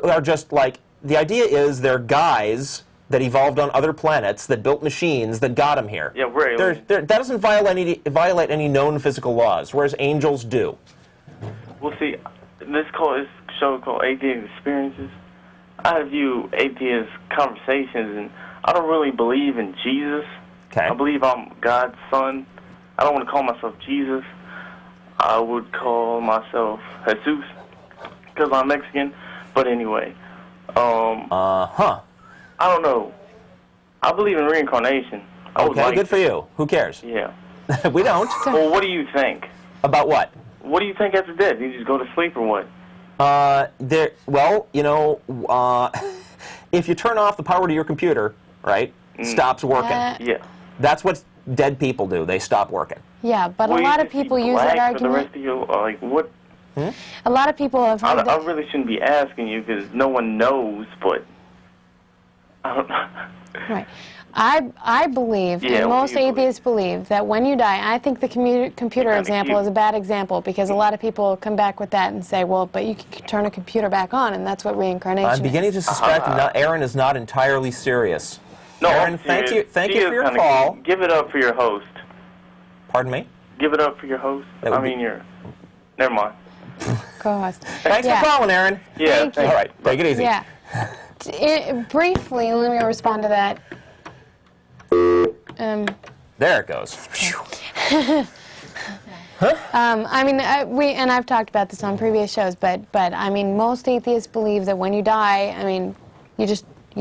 are just like, the idea is they're guys that evolved on other planets that built machines that got them here. Yeah, we're aliens. That doesn't violate any known physical laws, whereas angels do. Well, see, this show called Atheist Experiences, I view atheist conversations, and I don't really believe in Jesus. Okay. I believe I'm God's son. I don't want to call myself Jesus. I would call myself Jesus because I'm Mexican. But anyway, Uh-huh. I don't know. I believe in reincarnation. I would Okay, like good for you. Who cares? Yeah. We don't. Well, what do you think? About what? What do you think after death? You just go to sleep or what? Well, you know, if you turn off the power to your computer, right, stops working. Yeah. That's what dead people do. They stop working. Yeah, but Well, a you lot of just be people use that black for the argument. rest of your like what? A lot of people have heard I that. really shouldn't be asking you because no one knows, but I don't know. Right. I believe, Yeah, and what most do you atheists believe, that when you die, I think the computer kinda example cute. is a bad example because a lot of people come back with that and say, well, but you can turn a computer back on, and that's what reincarnation I'm beginning is. to suspect Aaron is not entirely serious. No, Aaron, I'm thank serious. you, thank She you is for your kinda call. cute. Give it up for your host. Pardon me? Give it up for your host. That would I mean, your. Never mind. Co-host. Thanks for calling, Aaron. Yeah. Thank you. All right, take it easy. Yeah. Briefly, let me respond to that. There it goes. I mean, and I've talked about this on previous shows, but I mean, most atheists believe that when you die, I mean, you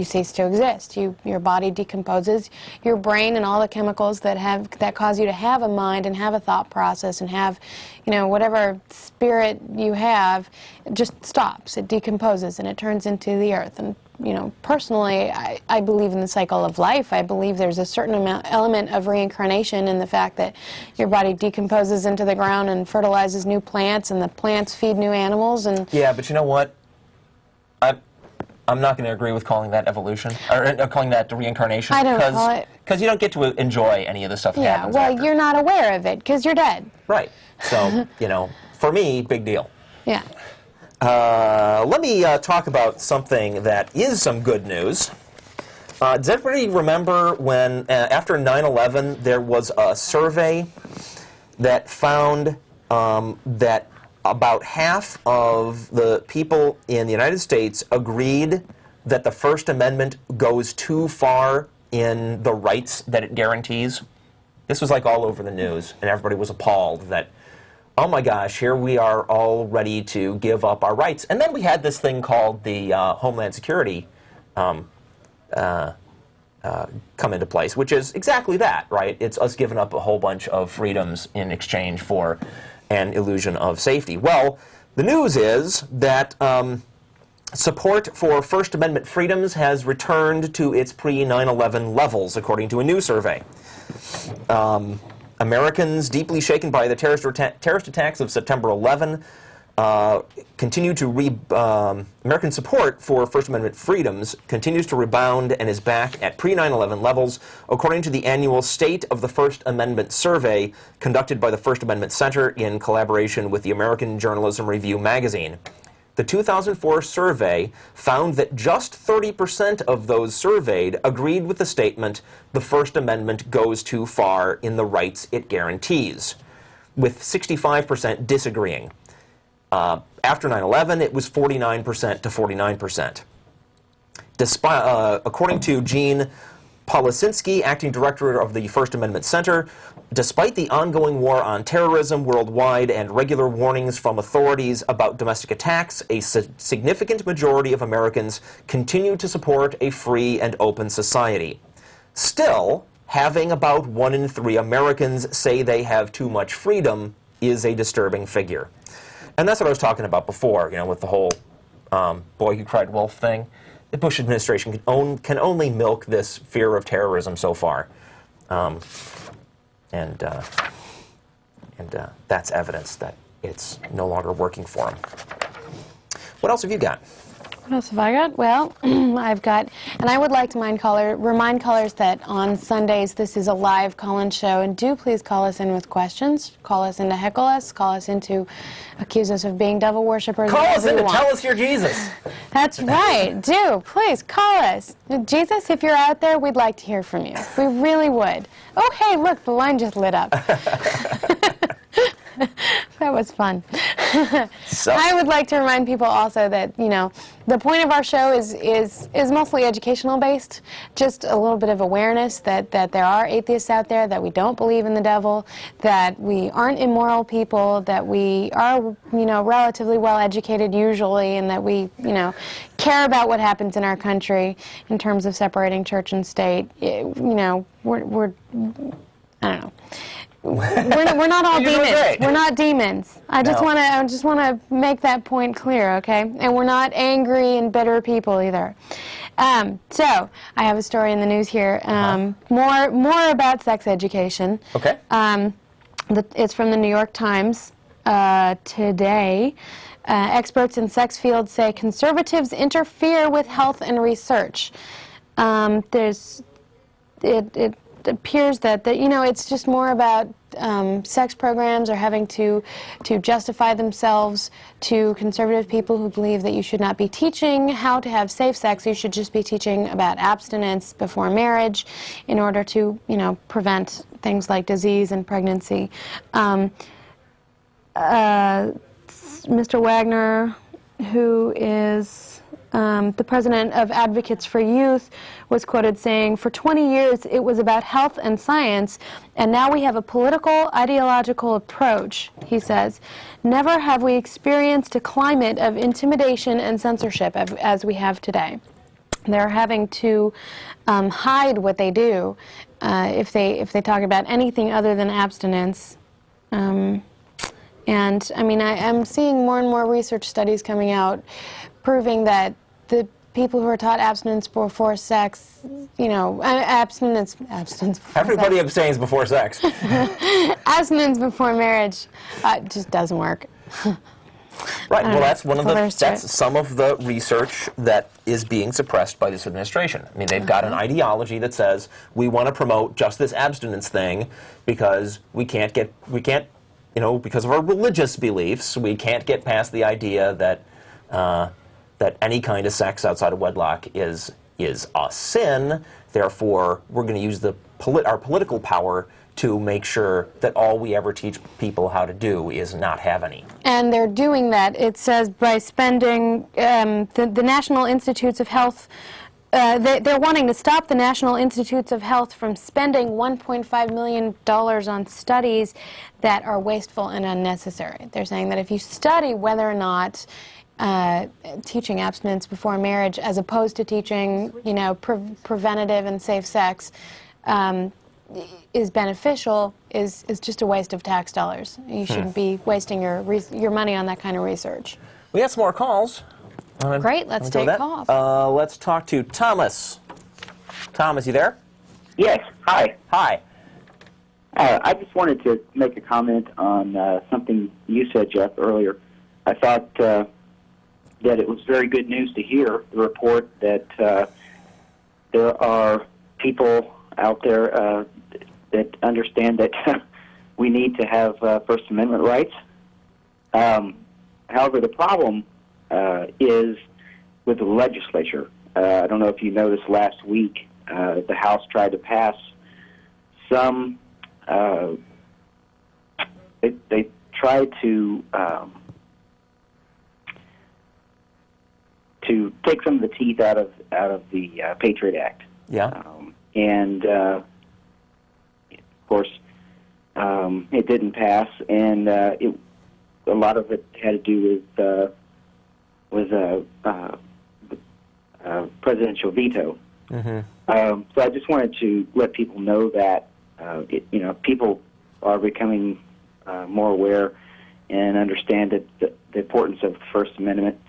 cease to exist. Your body decomposes. Your brain and all the chemicals that cause you to have a mind and have a thought process and have, you know, whatever spirit you have, just stops. It decomposes and it turns into the earth. And you know, personally, I believe in the cycle of life. I believe there's a certain element of reincarnation in the fact that your body decomposes into the ground and fertilizes new plants, and the plants feed new animals. And Yeah, but you know what? I'm not going to agree with calling that evolution, or calling that reincarnation. I don't call it. Because you don't get to enjoy any of the stuff that yeah, happens well, after. you're not aware of it because you're dead. Right. So, you know, for me, big deal. Yeah. Let me talk about something that is some good news. Does everybody remember when, after 9/11, there was a survey that found that about half of the people in the United States agreed that the First Amendment goes too far in the rights that it guarantees? This was like all over the news, and everybody was appalled that, oh my gosh, here we are all ready to give up our rights. And then we had this thing called the Homeland Security come into place, which is exactly that, right? It's us giving up a whole bunch of freedoms in exchange for an illusion of safety. Well, the news is that support for First Amendment freedoms has returned to its pre-9/11 levels, according to a new survey. Americans deeply shaken by the terrorist attacks of September 11 continue to American support for First Amendment freedoms continues to rebound and is back at pre-9/11 levels, according to the annual State of the First Amendment survey conducted by the First Amendment Center in collaboration with the American Journalism Review magazine. The 2004 survey found that just 30% of those surveyed agreed with the statement, the First Amendment goes too far in the rights it guarantees, with 65% disagreeing. After 9/11, it was 49% to 49%. According to Gene Policinski, acting director of the First Amendment Center, despite the ongoing war on terrorism worldwide and regular warnings from authorities about domestic attacks, a significant majority of Americans continue to support a free and open society. Still, having about 1 in 3 Americans say they have too much freedom is a disturbing figure. And that's what I was talking about before, you know, with the whole boy who cried wolf thing. The Bush administration can only milk this fear of terrorism so far. And that's evidence that it's no longer working for them. What else have you got? What else have I got? Well, I've got, and I would like to remind callers that on Sundays this is a live call-in show, and do please call us in with questions. Call us in to heckle us. Call us in to accuse us of being devil worshippers. Call us in to tell us you're Jesus. That's right. Do please call us. Jesus, if you're out there, we'd like to hear from you. We really would. Oh, hey, look, the line just lit up. That was fun. So- I would like to remind people also that, you know, the point of our show is mostly educational based, just a little bit of awareness that there are atheists out there, that we don't believe in the devil, that we aren't immoral people, that we are, you know, relatively well educated usually, and that we, you know, care about what happens in our country in terms of separating church and state. You know, we're I don't know. We're not all You're doing demons. great. We're not demons. I just No. want to make that point clear, okay? And we're not angry and bitter people either. So I have a story in the news here. More about sex education. Okay. It's from the New York Times today. Experts in sex fields say conservatives interfere with health and research. It appears that you know, it's just more about sex programs are having to justify themselves to conservative people who believe that you should not be teaching how to have safe sex. You should just be teaching about abstinence before marriage in order to, you know, prevent things like disease and pregnancy. Mr. Wagner, who is the president of Advocates for Youth, was quoted saying, "For 20 years it was about health and science, and now we have a political, ideological approach," he says. "Never have we experienced a climate of intimidation and censorship as we have today." They're having to hide what they do if they talk about anything other than abstinence. And I mean, I'm seeing more and more research studies coming out proving that the people who are taught abstinence before sex, you know, abstinence before Everybody sex. abstains before sex. Abstinence before marriage just doesn't work. Right. Well, that's That's some of the research that is being suppressed by this administration. I mean, they've got an ideology that says we want to promote just this abstinence thing because we can't, you know, because of our religious beliefs, we can't get past the idea that that any kind of sex outside of wedlock is a sin. Therefore, we're going to use our political power to make sure that all we ever teach people how to do is not have any. And they're doing that, it says, by spending the National Institutes of Health. They're wanting to stop the National Institutes of Health from spending $1.5 million on studies that are wasteful and unnecessary. They're saying that if you study whether or not teaching abstinence before marriage, as opposed to teaching, you know, preventative and safe sex, is beneficial, is just a waste of tax dollars. You shouldn't be wasting your money on that kind of research. We got some more calls. Great, let's take calls. Let's talk to Thomas. Thomas, you there? Yes. Hi. Hi. I just wanted to make a comment on something you said, Jeff, earlier. I thought that it was very good news to hear the report that there are people out there that understand that we need to have First Amendment rights. However, the problem is with the legislature. I don't know if you noticed last week, the House tried to pass some. They tried to take some of the teeth out of the Patriot Act. Yeah. And of course, it didn't pass, and a lot of it had to do with presidential veto. Mm-hmm. So I just wanted to let people know that people are becoming more aware and understand the importance of the First Amendment.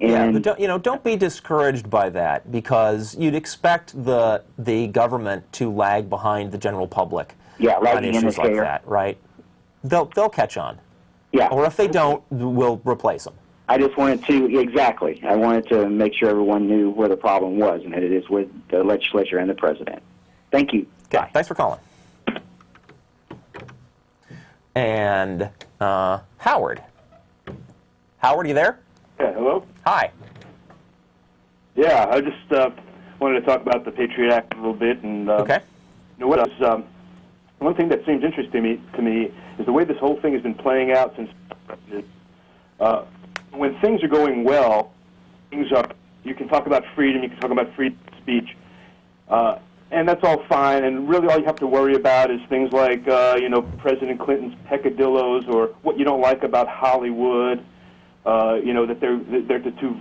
And yeah, but don't be discouraged by that, because you'd expect the government to lag behind the general public on lagging issues like indicator. that, right? They'll catch on. Yeah. Or if they don't, we'll replace them. I just wanted to, exactly, I wanted to make sure everyone knew where the problem was, and that it is with the legislature and the president. Thank you. Okay, Bye. thanks for calling. And Howard. Howard, you there? Yeah, hello? Hi. Yeah, I just wanted to talk about the Patriot Act a little bit. And Okay. what I was one thing that seems interesting to me is the way this whole thing has been playing out since when things are going well, you can talk about freedom, you can talk about free speech, and that's all fine, and really all you have to worry about is things like, President Clinton's peccadillos, or what you don't like about Hollywood, that they're too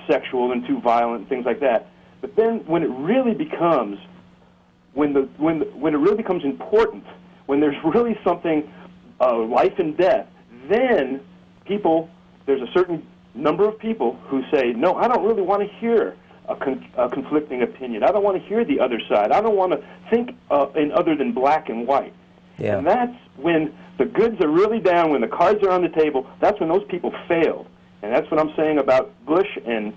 sexual and too violent, things like that. But then when it really becomes, when it really becomes important, when there's really something, life and death, then there's a certain number of people who say, no, I don't really want to hear a conflicting opinion. I don't want to hear the other side. I don't want to think in other than black and white. Yeah. And that's when the goods are really down, when the cards are on the table, that's when those people failed. And that's what I'm saying about Bush and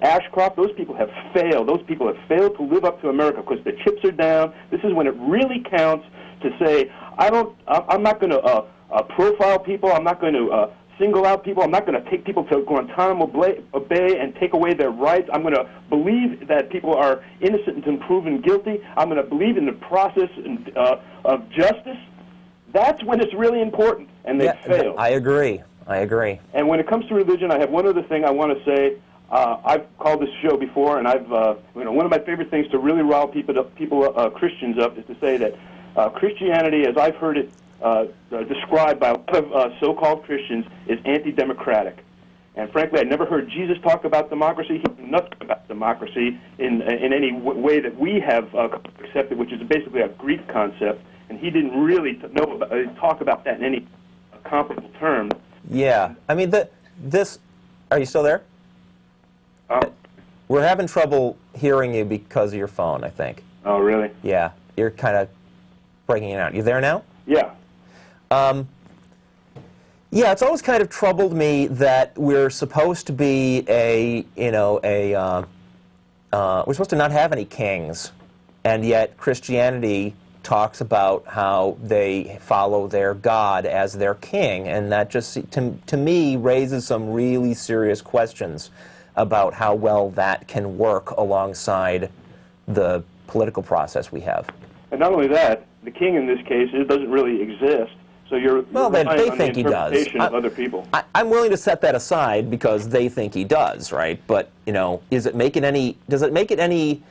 Ashcroft. Those people have failed. Those people have failed to live up to America because the chips are down. This is when it really counts to say, I'm not going to profile people. I'm not going to single out people. I'm not going to take people to Guantanamo Bay and take away their rights. I'm going to believe that people are innocent until proven guilty. I'm going to believe in the process of justice. That's when it's really important, and they fail. I agree. And when it comes to religion, I have one other thing I want to say. I've called this show before, and I've one of my favorite things to really rile Christians up is to say that Christianity, as I've heard it described by a lot of so-called Christians, is anti-democratic. And frankly, I never heard Jesus talk about democracy. He knew nothing about democracy in any way that we have accepted, which is basically a Greek concept. And he didn't really talk about that in any comparable term. Yeah, I mean, are you still there? We're having trouble hearing you because of your phone, I think. Oh, really? Yeah, you're kind of breaking it out. You there now? Yeah. Yeah, it's always kind of troubled me that we're supposed to be we're supposed to not have any kings, and yet Christianity talks about how they follow their God as their king, and that just, to me, raises some really serious questions about how well that can work alongside the political process we have. And not only that, the king in this case, it doesn't really exist. So you're relying on the interpretation of other people. I'm willing to set that aside because they think he does, right? But does it make it any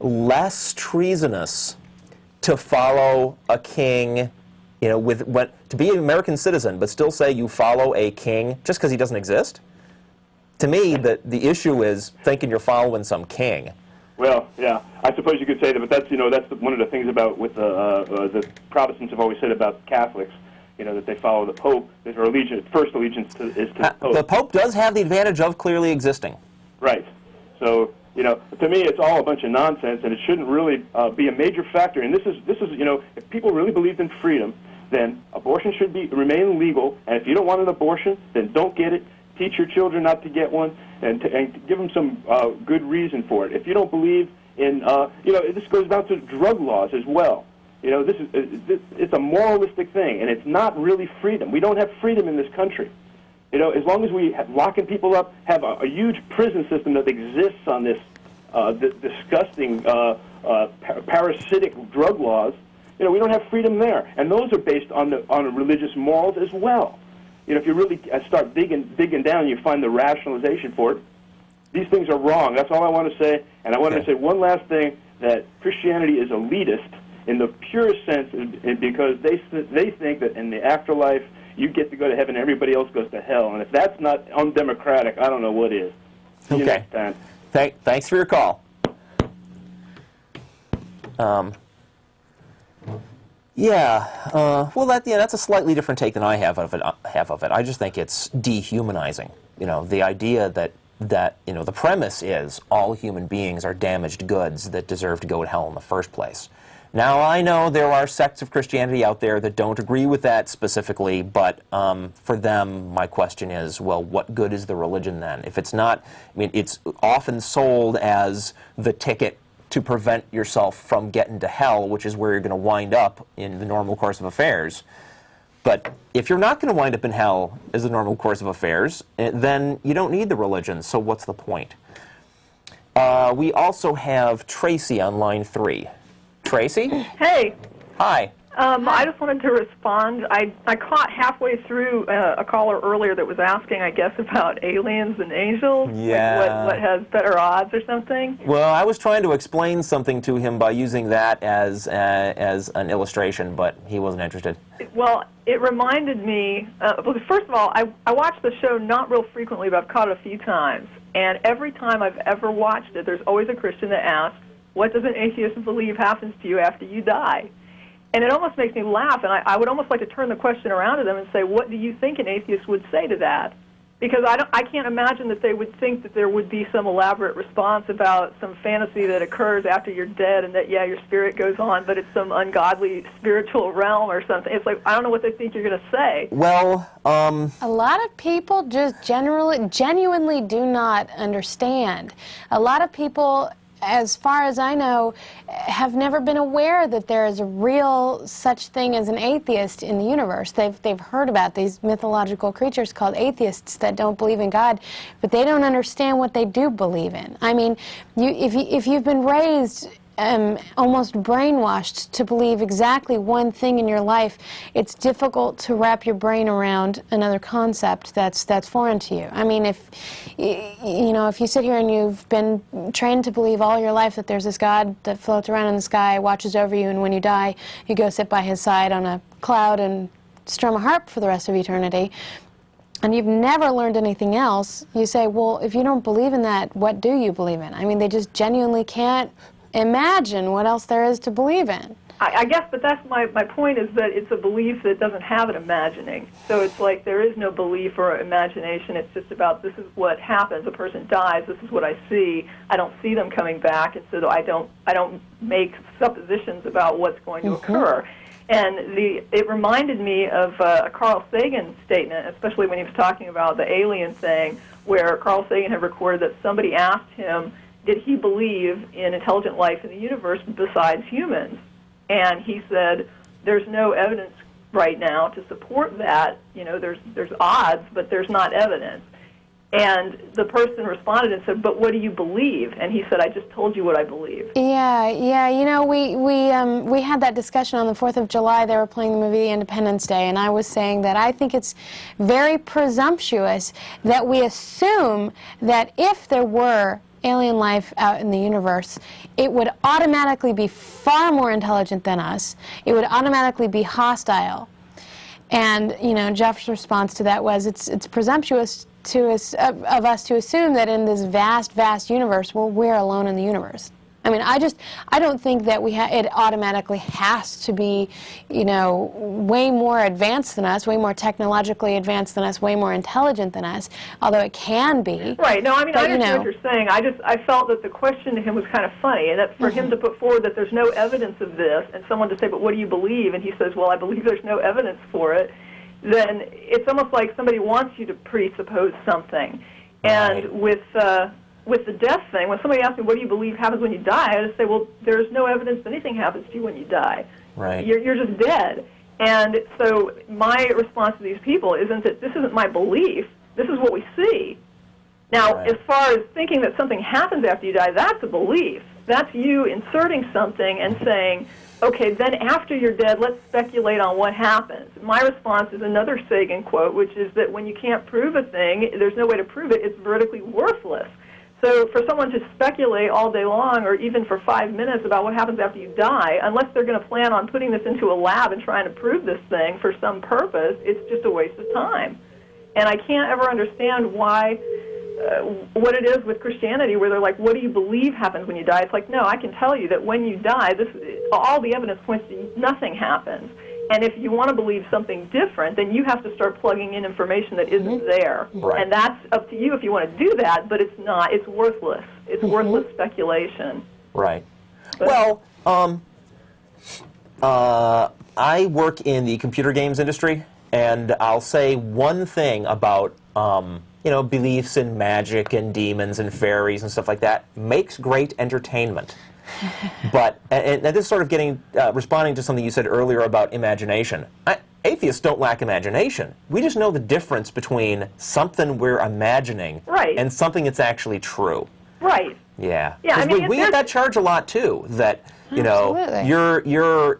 less treasonous to follow a king, to be an American citizen, but still say you follow a king just because he doesn't exist? To me, the issue is thinking you're following some king. Well, yeah, I suppose you could say that, but that's one of the things about with the Protestants have always said about Catholics, that they follow the Pope. Their first allegiance is to the Pope. The Pope does have the advantage of clearly existing. Right. So, to me, it's all a bunch of nonsense, and it shouldn't really be a major factor. And this is if people really believed in freedom, then abortion should remain legal. And if you don't want an abortion, then don't get it. Teach your children not to get one, and give them some good reason for it. If you don't believe in, this goes down to drug laws as well. It's a moralistic thing, and it's not really freedom. We don't have freedom in this country. As long as we locking people up, have a huge prison system that exists on this disgusting parasitic drug laws, we don't have freedom there. And those are based on religious morals as well. If you really start digging down, you find the rationalization for it. These things are wrong. That's all I want to say. And I want to say one last thing, that Christianity is elitist in the purest sense, because they think that in the afterlife you get to go to heaven, everybody else goes to hell. And if that's not undemocratic, I don't know what is. See you next time. Thanks for your call. That's a slightly different take than I have of it. I just think it's dehumanizing. The idea that the premise is all human beings are damaged goods that deserve to go to hell in the first place. Now, I know there are sects of Christianity out there that don't agree with that specifically, but for them, my question is, well, what good is the religion then? If it's not, it's often sold as the ticket to prevent yourself from getting to hell, which is where you're going to wind up in the normal course of affairs. But if you're not going to wind up in hell as the normal course of affairs, then you don't need the religion, so what's the point? We also have Tracy on line 3. Tracy? Hey. Hi. I just wanted to respond. I caught halfway through a caller earlier that was asking, I guess, about aliens and angels. Yeah. Like what has better odds or something. Well, I was trying to explain something to him by using that as an illustration, but he wasn't interested. Well, it reminded me, well, first of all, I watch the show not real frequently, but I've caught it a few times. And every time I've ever watched it, there's always a Christian that asks, what does an atheist believe happens to you after you die? And it almost makes me laugh, and I would almost like to turn the question around to them and say, what do you think an atheist would say to that? Because I can't imagine that they would think that there would be some elaborate response about some fantasy that occurs after you're dead and that, yeah, your spirit goes on, but it's some ungodly spiritual realm or something. It's like, I don't know what they think you're going to say. Well, a lot of people just genuinely do not understand. A lot of people, as far as I know, have never been aware that there is a real such thing as an atheist in the universe. They've heard about these mythological creatures called atheists that don't believe in God, but they don't understand what they do believe in. I mean, if you've been raised almost brainwashed to believe exactly one thing in your life, it's difficult to wrap your brain around another concept that's foreign to you. I mean, if you sit here and you've been trained to believe all your life that there's this God that floats around in the sky, watches over you, and when you die, you go sit by his side on a cloud and strum a harp for the rest of eternity, and you've never learned anything else, you say, well, if you don't believe in that, what do you believe in? I mean, they just genuinely can't imagine what else there is to believe in. I guess, but that's my point, is that it's a belief that doesn't have an imagining. So it's like there is no belief or imagination. It's just about, this is what happens. A person dies. This is what I see. I don't see them coming back, and so I don't make suppositions about what's going to occur. And it reminded me of a Carl Sagan statement, especially when he was talking about the alien thing, where Carl Sagan had recorded that somebody asked him, did he believe in intelligent life in the universe besides humans? And he said, there's no evidence right now to support that. You know, there's odds, but there's not evidence. And the person responded and said, but what do you believe? And he said, I just told you what I believe. Yeah. You know, we had that discussion on the 4th of July. They were playing the movie Independence Day, and I was saying that I think it's very presumptuous that we assume that if there were alien life out in the universe, it would automatically be far more intelligent than us. It would automatically be hostile. And, you know, Jeff's response to that was, it's presumptuous of us to assume that in this vast universe, we're alone in the universe. I mean, I don't think that it automatically has to be, you know, way more advanced than us, way more technologically advanced than us, way more intelligent than us, although it can be. Right. No, I mean, I understand what you're saying. I felt that the question to him was kind of funny, and that for him to put forward that there's no evidence of this, and someone to say, but what do you believe? And he says, well, I believe there's no evidence for it, then it's almost like somebody wants you to presuppose something. And with the death thing, when somebody asks me, what do you believe happens when you die, I just say, well, there's no evidence that anything happens to you when you die. Right. You're just dead. And so my response to these people isn't that this isn't my belief, this is what we see. Now, as far as thinking that something happens after you die, that's a belief. That's you inserting something and saying, okay, then after you're dead, let's speculate on what happens. My response is another Sagan quote, which is that when you can't prove a thing, there's no way to prove it, it's vertically worthless. So for someone to speculate all day long, or even for 5 minutes, about what happens after you die, unless they're going to plan on putting this into a lab and trying to prove this thing for some purpose, it's just a waste of time. And I can't ever understand why, what it is with Christianity, where they're like, what do you believe happens when you die? It's like, no, I can tell you that when you die, all the evidence points to nothing happens. And if you want to believe something different, then you have to start plugging in information that isn't there. Right. And that's up to you if you want to do that, but it's not. It's worthless. It's worthless speculation. Right. Well, I work in the computer games industry, and I'll say one thing about you know, beliefs in magic and demons and fairies and stuff like that makes great entertainment. But, and this is sort of responding to something you said earlier about imagination. Atheists don't lack imagination. We just know the difference between something we're imagining and something that's actually true. Right. Yeah. Yeah, I mean, we get that charge a lot, too, that You know, Absolutely. you're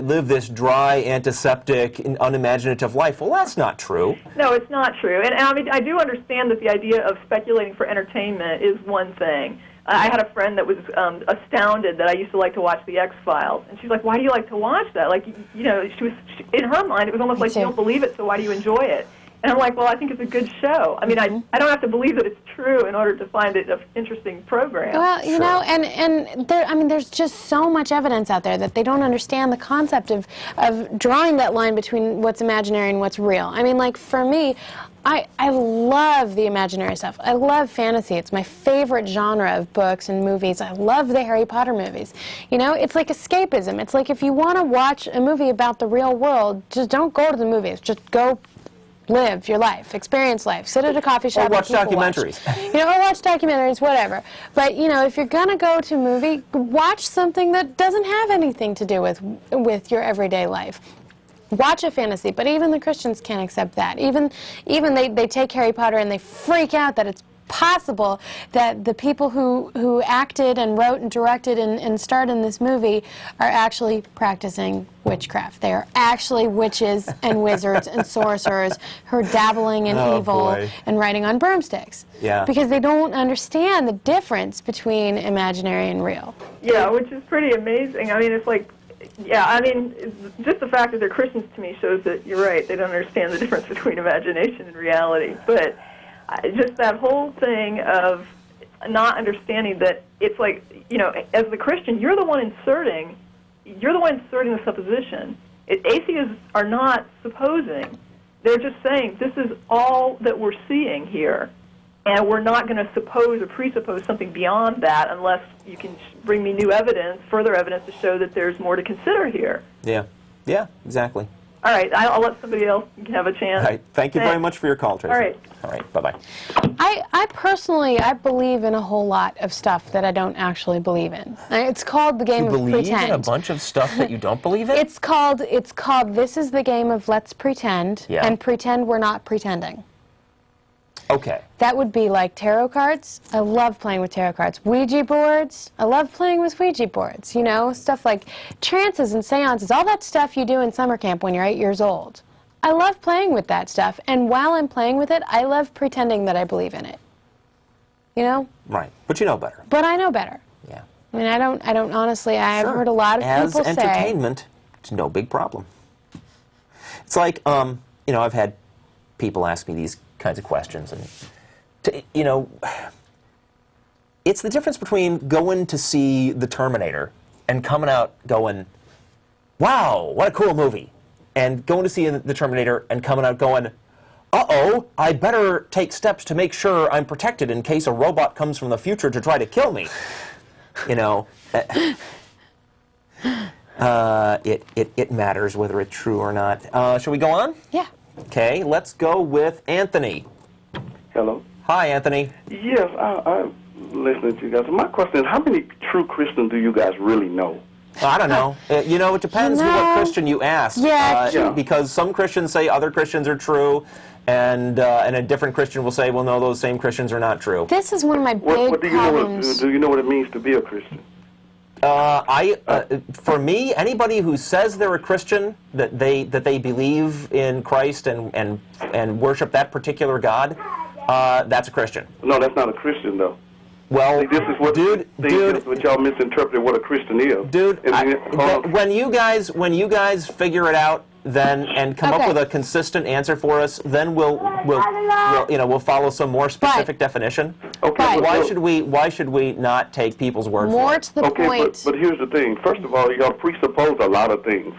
live this dry, antiseptic, unimaginative life. Well, that's not true. No, it's not true. And I mean, I do understand that the idea of speculating for entertainment is one thing. I had a friend that was astounded that I used to like to watch The X-Files. And she's like, why do you like to watch that? Like, you know, in her mind, it was almost like you don't believe it, so why do you enjoy it? And I'm like, well, I think it's a good show. I mean, I don't have to believe that it's true in order to find it an interesting program. Well, you know, and there, I mean, there's just so much evidence out there that they don't understand the concept of drawing that line between what's imaginary and what's real. I mean, like, for me, I love the imaginary stuff. I love fantasy. It's my favorite genre of books and movies. I love the Harry Potter movies. You know, it's like escapism. It's like if you want to watch a movie about the real world, just don't go to the movies. Just go live your life, experience life, sit at a coffee shop. Or watch documentaries. You know, or watch documentaries, whatever. But, you know, if you're going to go to a movie, watch something that doesn't have anything to do with your everyday life. Watch a fantasy, but even the Christians can't accept that. Even they take Harry Potter and they freak out that it's possible that the people who acted and wrote and directed and starred in this movie are actually practicing witchcraft. They are actually witches and wizards and sorcerers who are dabbling in evil and writing on broomsticks. Yeah. Because they don't understand the difference between imaginary and real. Yeah, which is pretty amazing. I mean, it's like, yeah, I mean, just the fact that they're Christians to me shows that you're right. They don't understand the difference between imagination and reality. But just that whole thing of not understanding that it's like, you know, as the Christian, you're the one inserting the supposition. Atheists are not supposing. They're just saying this is all that we're seeing here, and we're not going to suppose or presuppose something beyond that unless you can bring me new evidence, further evidence to show that there's more to consider here. Yeah. Yeah, exactly. All right, I'll let somebody else have a chance. All right. Thank you very much for your call, Tracy. All right. All right. Bye-bye. I personally, I believe in a whole lot of stuff that I don't actually believe in. It's called the game You of believe pretend. in a bunch of stuff that you don't believe in? It's called this is the game of let's pretend, Yeah. and pretend we're not pretending. Okay. That would be like tarot cards. I love playing with tarot cards. Ouija boards. I love playing with Ouija boards. You know, stuff like trances and seances, all that stuff you do in summer camp when you're 8 years old. I love playing with that stuff, and while I'm playing with it, I love pretending that I believe in it. You know? Right. But you know better. But I know better. Yeah. I mean, I don't honestly, I've Sure. heard a lot of As people say. entertainment, it's no big problem. It's like, you know, I've had people ask me these kinds of questions, and, you know, it's the difference between going to see The Terminator and coming out going, wow, what a cool movie, and going to see The Terminator and coming out going, uh-oh, I better take steps to make sure I'm protected in case a robot comes from the future to try to kill me. You know, it matters whether it's true or not. Shall we go on? Yeah. Okay, let's go with Anthony. Hello. Hi, Anthony. Yes, I'm listening to you guys. My question is, how many true Christians do you guys really know? I don't know. You know, it depends You know, what Christian you ask. Yeah. Because some Christians say other Christians are true, and a different Christian will say, well, no, those same Christians are not true. This is one of my big What do you problems. know? Do you know what it means to be a Christian? For me, anybody who says they're a Christian, that they believe in Christ and worship that particular God, that's a Christian. No, that's not a Christian, though. Well, See, this is what dude, this is what y'all misinterpreted what a Christian is. Dude, And when you guys figure it out, then and come up Okay. with a consistent answer for us, then we'll follow some more specific definition. Okay, Why should we not take people's word for More it? to the okay, point. but here's the thing. First of all, y'all presuppose a lot of things.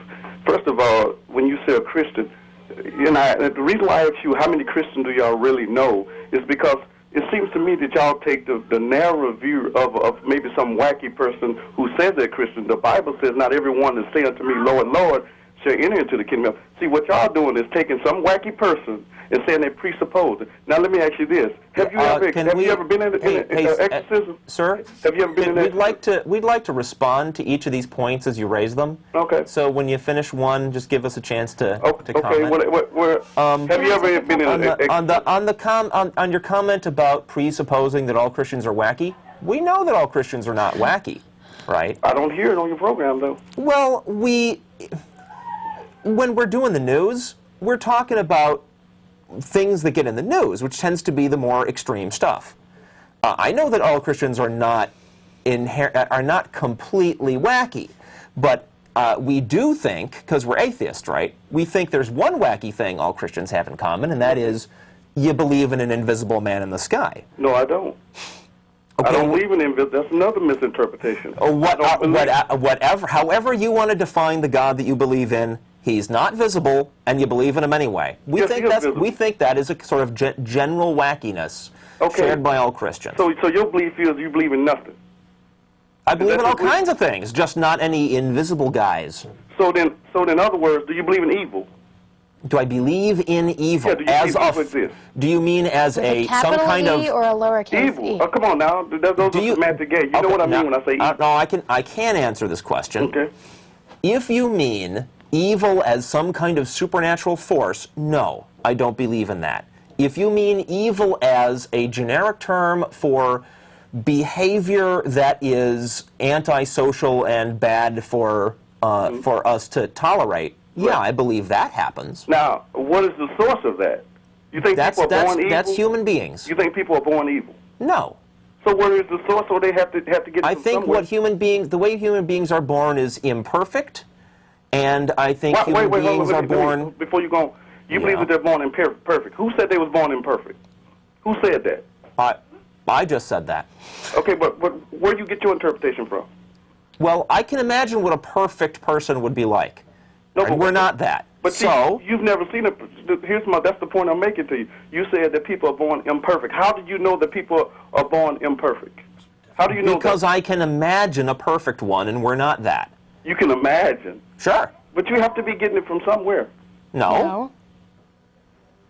First of all, when you say a Christian, the reason why I ask you how many Christians do y'all really know is because it seems to me that y'all take the narrow view of maybe some wacky person who says they're Christian. The Bible says, not everyone that say unto me, Lord, Lord, shall enter into the kingdom. See, what y'all doing is taking some wacky person and saying they presuppose it. Now, let me ask you this. Have you ever been in an exorcism? Sir? Have you ever been in an exorcism? We'd like to respond to each of these points as you raise them. Okay. So when you finish one, just give us a chance to Okay, comment. have you ever been in an exorcism? On your comment about presupposing that all Christians are wacky, we know that all Christians are not wacky. right? I don't hear it on your program, though. Well, when we're doing the news, we're talking about things that get in the news, which tends to be the more extreme stuff. I know that all Christians are not completely wacky, but we do think, because we're atheists, right? We think there's one wacky thing all Christians have in common, and that is you believe in an invisible man in the sky. No, I don't. Okay. I don't believe in invisible. That's another misinterpretation. Whatever, however you want to define the God that you believe in, he's not visible, and you believe in him anyway. We think that is a sort of general wackiness shared by all Christians. So your belief is you believe in nothing. I believe in all kinds of things, just not any invisible guys. So then, in other words, do you believe in evil? Do I believe in evil? Yeah, do you believe evil exists? Do you mean as With some kind E of or a lowercase evil? e? Oh, come on now. Those are semantic games. You know what I mean when I say evil. No, I can answer this question. Okay. If you mean evil as some kind of supernatural force, no, I don't believe in that. If you mean evil as a generic term for behavior that is antisocial and bad for us to tolerate, yeah, I believe that happens. Now, what is the source of that? You think people are born evil? That's human beings. You think people are born evil? No. So where is the source? Or they have to get it I from think somewhere? the way human beings are born is imperfect, and I think human beings are born. Before you go, you believe that they're born imperfect. Who said they was born imperfect? Who said that? I just said that. Okay, but where do you get your interpretation from? Well, I can imagine what a perfect person would be like. No, and we're not that. But so you've never seen it. That's the point I'm making to you. You said that people are born imperfect. How did you know that people are born imperfect? How do you know because that? I can imagine a perfect one, and we're not that. You can imagine. Sure. But you have to be getting it from somewhere. No.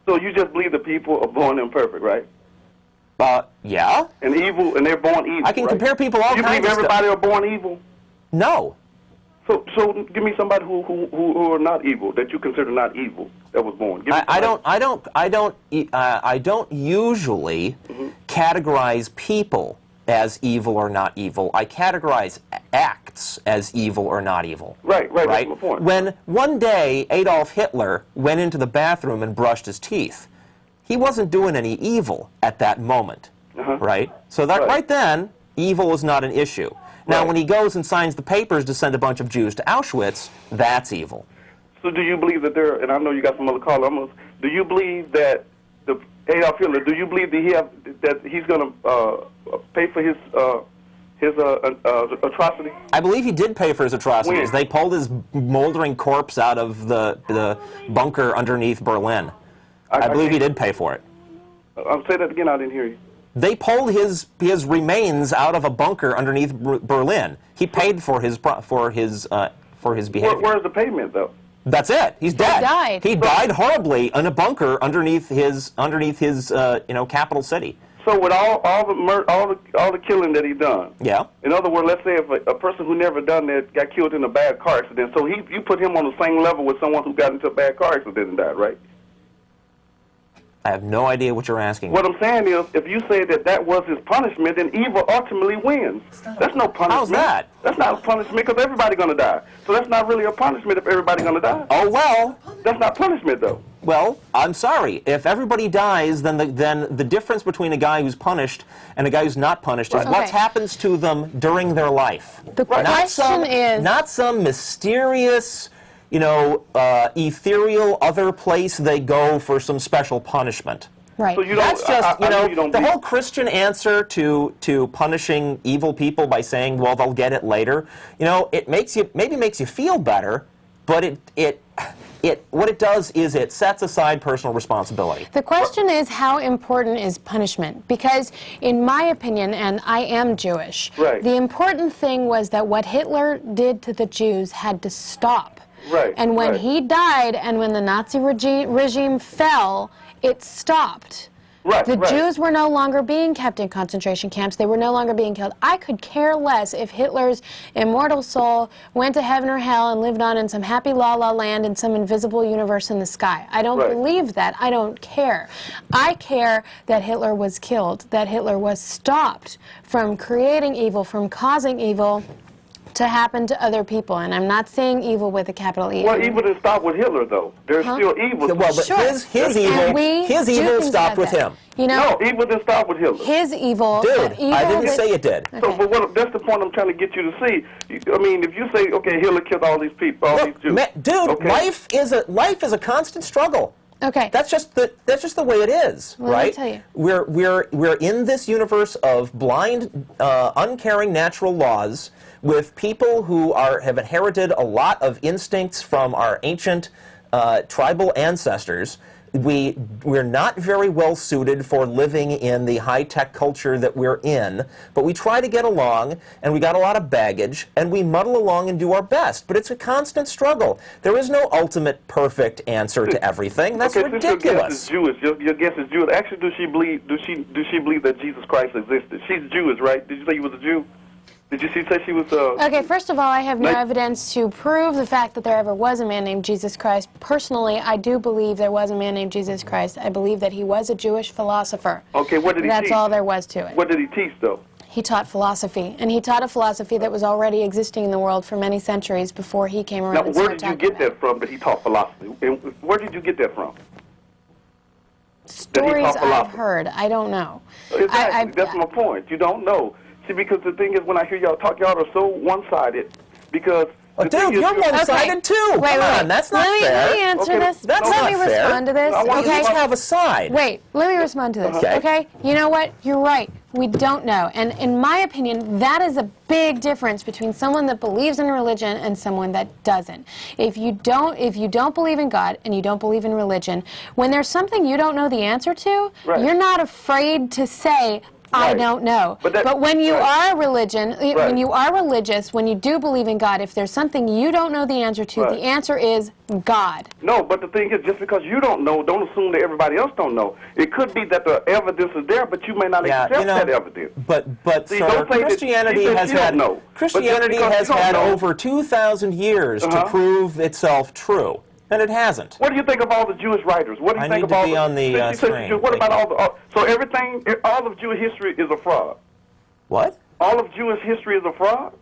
So you just believe that people are born imperfect, right? Yeah. And evil, and they're born evil. I can compare people all kinds of stuff. You believe everybody are born evil? No. So give me somebody who are not evil, that you consider not evil, that was born. I don't usually categorize people as evil or not evil. I categorize acts as evil or not evil. Right. That's my point. When one day Adolf Hitler went into the bathroom and brushed his teeth, he wasn't doing any evil at that moment, right? So that right then, evil is not an issue. Now, when he goes and signs the papers to send a bunch of Jews to Auschwitz, that's evil. So do you believe that and I know you got some other callers, do you believe that Adolf Hitler, do you believe that he's going to pay for his atrocity? I believe he did pay for his atrocities. When? They pulled his moldering corpse out of the bunker underneath Berlin. I believe he did pay for it. I'll say that again, I didn't hear you. They pulled his remains out of a bunker underneath Berlin. He paid for his behavior. Where's the payment, though? That's it. He's dead. He died. He died horribly in a bunker underneath his capital city. So with all the killing that he done. Yeah. In other words, let's say if a person who never done that got killed in a bad car accident, so you put him on the same level with someone who got into a bad car accident and died, right? I have no idea what you're asking. What I'm saying is, if you say that was his punishment, then evil ultimately wins. That's no punishment. How's that? That's not a punishment because everybody's going to die. So that's not really a punishment if everybody's going to die. Oh, well. That's not punishment, though. Well, I'm sorry. If everybody dies, then the difference between a guy who's punished and a guy who's not punished is what happens to them during their life. The question is... Not some mysterious... ethereal other place they go for some special punishment. Right. So you That's just, the whole believe. Christian answer to punishing evil people by saying, well, they'll get it later. It maybe makes you feel better, but what it does is it sets aside personal responsibility. The question is, how important is punishment? Because in my opinion, and I am Jewish, the important thing was that what Hitler did to the Jews had to stop. Right. And when he died and when the Nazi regime fell, it stopped. Right. The Jews were no longer being kept in concentration camps. They were no longer being killed. I could care less if Hitler's immortal soul went to heaven or hell and lived on in some happy la-la land in some invisible universe in the sky. I don't believe that. I don't care. I care that Hitler was killed, that Hitler was stopped from creating evil, from causing evil, to happen to other people, and I'm not saying evil with a capital E. Well, evil didn't stop with Hitler, though. There's still evil. Well, but Sure. his evil stopped with him. You know, No, evil didn't stop with Hitler. his evil. Dude, evil I didn't that- say it did. So, but that's the point I'm trying to get you to see. I mean, if you say, okay, Hitler killed all these people, all these Jews. Dude, okay. life is a constant struggle. Okay. That's just the way it is, Well, let me right? tell you. We're in this universe of blind, uncaring natural laws with people who have inherited a lot of instincts from our ancient tribal ancestors. We're not very well suited for living in the high-tech culture that we're in, but we try to get along, and we got a lot of baggage, and we muddle along and do our best. But it's a constant struggle. There is no ultimate perfect answer to everything. That's okay, ridiculous. Since your guess is Jewish, your guess is Jewish. Actually, does she believe that Jesus Christ existed? She's Jewish, right? Did you say you was a Jew? Did you say she was Okay, first of all, I have no Like- evidence to prove the fact that there ever was a man named Jesus Christ. Personally, I do believe there was a man named Jesus Christ. I believe that he was a Jewish philosopher. Okay, what did he That's teach? all there was to it. What did he teach, though? He taught philosophy, and he taught a philosophy that was already existing in the world for many centuries before he came around Now, and where started did you talking get about that from, that he taught philosophy? And where did you get that from? stories taught I've philosophy? heard. I don't know. Exactly. That's my point. You don't know. See, because the thing is, when I hear y'all talk, y'all are so one-sided. Because Oh, the thing dude, is, you're one-sided too. Wait, Come wait. on, that's not let fair. me answer Okay, this. that's let not me fair. respond to this. I want You you each Okay. have a side. Wait, let me respond to this. Okay. Okay? You know what? You're right. We don't know. And in my opinion, that is a big difference between someone that believes in religion and someone that doesn't. If you don't believe in God and you don't believe in religion, when there's something you don't know the answer to, Right. you're not afraid to say, I Right. don't know. But when you right. are religion, when Right. you are religious, when you do believe in God, if there's something you don't know the answer to, Right. the answer is God. No, but the thing is, just because you don't know, don't assume that everybody else don't know. It could be that the evidence is there, but you may not Yeah, accept you know, that evidence. but See, sir, don't say that Christianity she said has she don't had know. But just Christianity because has you don't had know- over 2,000 years to Uh-huh. prove itself true, and it hasn't. What do you think of all the Jewish writers? What do you I think need of to all be the, on the, since you said screen. What Thank about all the? So everything, all of Jewish history is a fraud. What? All of Jewish history is a fraud.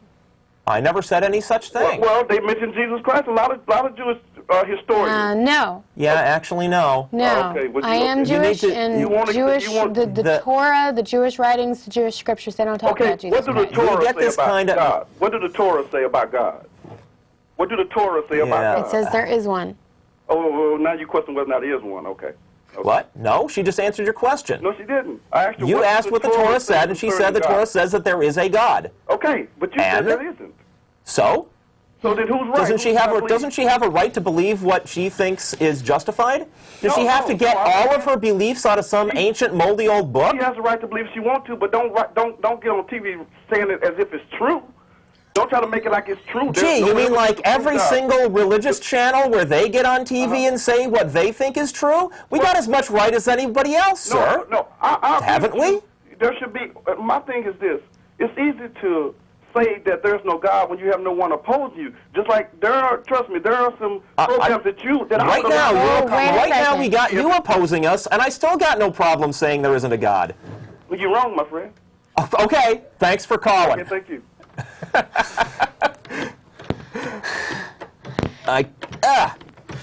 I never said any such thing. Well, they mentioned Jesus Christ. A lot of Jewish historians. No. Yeah, actually, no. No, Okay, well, I am you need Jewish, to- and you wanna- Jewish. you want- the Torah, the Jewish writings, the Jewish scriptures, they don't talk Okay, about Jesus what do the Christ. We Torah get say this about kinda- God? What do the Torah say about God? What do the Torah say about Yeah. God? It says there is one. Oh, now you question whether or not there is one. Okay. What? No, she just answered your question. No, she didn't. I asked her You what asked does what the Torah said, and she said the concerning Torah God? says that there is a God. Okay, but you And? said there isn't. So? So then who's right? Doesn't she Who's have not a, believing? doesn't she have a right to believe what she thinks is justified? Does she No, have to no, get no, all of her beliefs out of some ancient moldy old book? She has a right to believe she wants to, but don't get on TV saying it as if it's true. Don't try to make it like it's true. There's Gee, no you mean evidence like to prove every God. single religious channel where they get on TV and say what they think is true? We got as much right as anybody else, sir. No, I agree Haven't with you. we? There should be. My thing is this: it's easy to say that there's no God when you have no one opposing you. Just like there are, trust me, there are some programs that I Right would now, allow- right now second. we got you opposing us, and I still got no problem saying there isn't a God. Well, you're wrong, my friend. Okay, thanks for calling. Okay, thank you.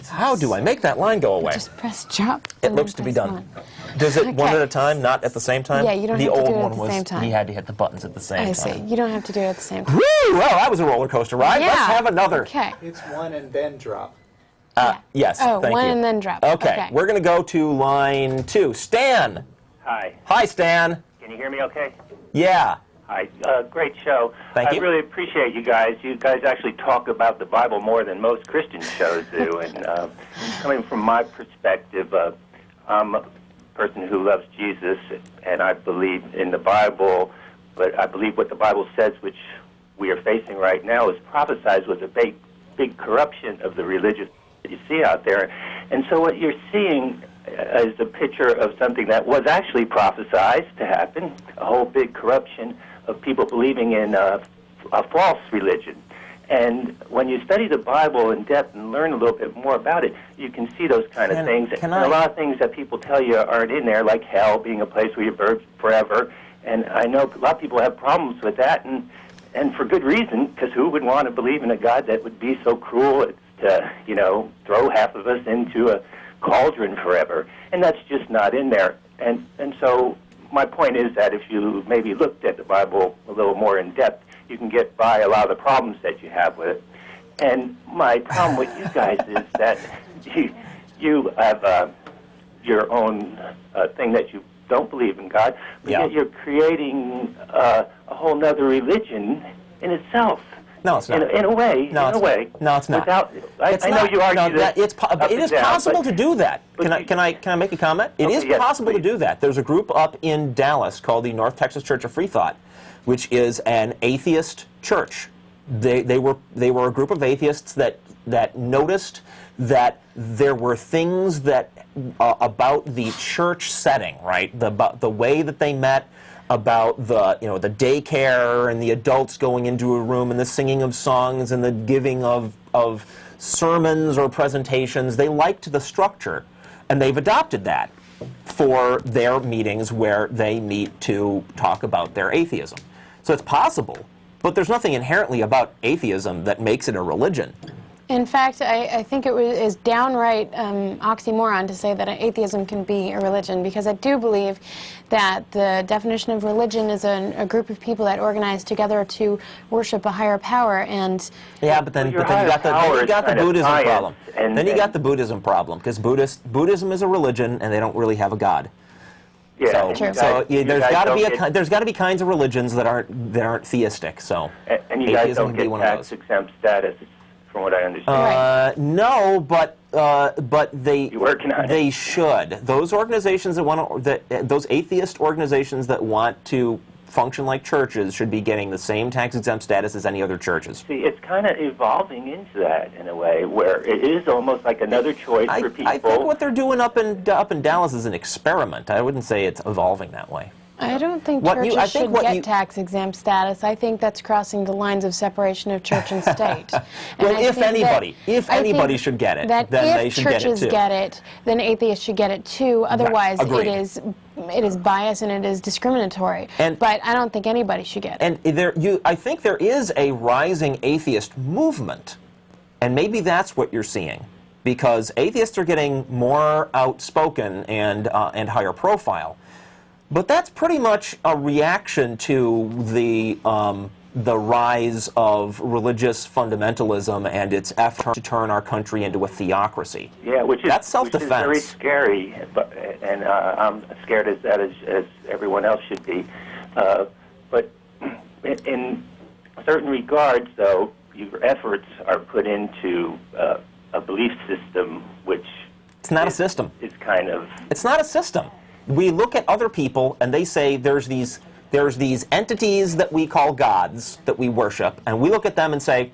How do I make that line go away? Just press drop. It and looks then to be press done. one. Does it one Okay. at a time, not at the same time? Yeah, you don't the have to old do it at one the was same time. he had to hit the buttons at the same I time. see. You don't have to do it at the same time. Woo! Well, that was a roller coaster ride. Yeah. Let's have another. Okay. It's one and then drop. Yes, Oh, thank one you. and then drop. Okay, Okay. we're going to go to line 2. Stan. Hi. Hi, Stan. Can you hear me okay? Yeah. Hi. Great show. Thank I you. really appreciate you guys. You guys actually talk about the Bible more than most Christian shows do. And coming from my perspective, I'm a person who loves Jesus, and I believe in the Bible, but I believe what the Bible says, which we are facing right now, is prophesied with a big corruption of the religious that you see out there. And so what you're seeing is a picture of something that was actually prophesied to happen, a whole big corruption of people believing in a false religion. And when you study the Bible in depth and learn a little bit more about it, you can see those kind of things. And a lot of things that people tell you aren't in there, like hell being a place where you burn forever. And I know a lot of people have problems with that. And and for good reason, because who would want to believe in a God that would be so cruel as to, throw half of us into a cauldron forever? And that's just not in there. And so my point is that if you maybe looked at the Bible a little more in depth, you can get by a lot of the problems that you have with it. And my problem with you guys is that you have your own thing that you don't believe in God, but yet you're creating a whole nother religion in itself. No, it's not. In a way. No, it's not. Without, I know you argue that. It is possible to do that. Can I make a comment? It is possible to do that. There's a group up in Dallas called the North Texas Church of Free Thought, which is an atheist church. They were a group of atheists that noticed that there were things that about the church setting, right? The way that they met, about the daycare and the adults going into a room and the singing of songs and the giving of sermons or presentations. They liked the structure, and they've adopted that for their meetings where they meet to talk about their atheism. So it's possible, but there's nothing inherently about atheism that makes it a religion. In fact, I think it is downright oxymoron to say that atheism can be a religion, because I do believe that the definition of religion is a group of people that organize together to worship a higher power. And yeah, but then you got the Buddhism problem. Then you got the Buddhism problem, because Buddhism is a religion and they don't really have a god. Yeah, so there's got to be kinds of religions that aren't theistic. So and you guys don't get tax-exempt status, from what I understand. No, but they should. Those organizations those atheist organizations that want to function like churches should be getting the same tax-exempt status as any other churches. See, it's kind of evolving into that in a way where it is almost like another choice for people. I think what they're doing up in Dallas is an experiment. I wouldn't say it's evolving that way. I don't think churches should get tax-exempt status. I think that's crossing the lines of separation of church and state. Well, if anybody should get it, then they should get it too. If churches get it, then atheists should get it too. Otherwise, it is biased and it is discriminatory. But I don't think anybody should get it. And I think there is a rising atheist movement, and maybe that's what you're seeing, because atheists are getting more outspoken and higher profile. But that's pretty much a reaction to the rise of religious fundamentalism and its effort to turn our country into a theocracy. Yeah, that's self-defense. Very scary, and I'm scared as everyone else should be. But in certain regards, though, your efforts are put into a belief system which it's not a system. It's not a system. We look at other people and they say there's these entities that we call gods that we worship, and we look at them and say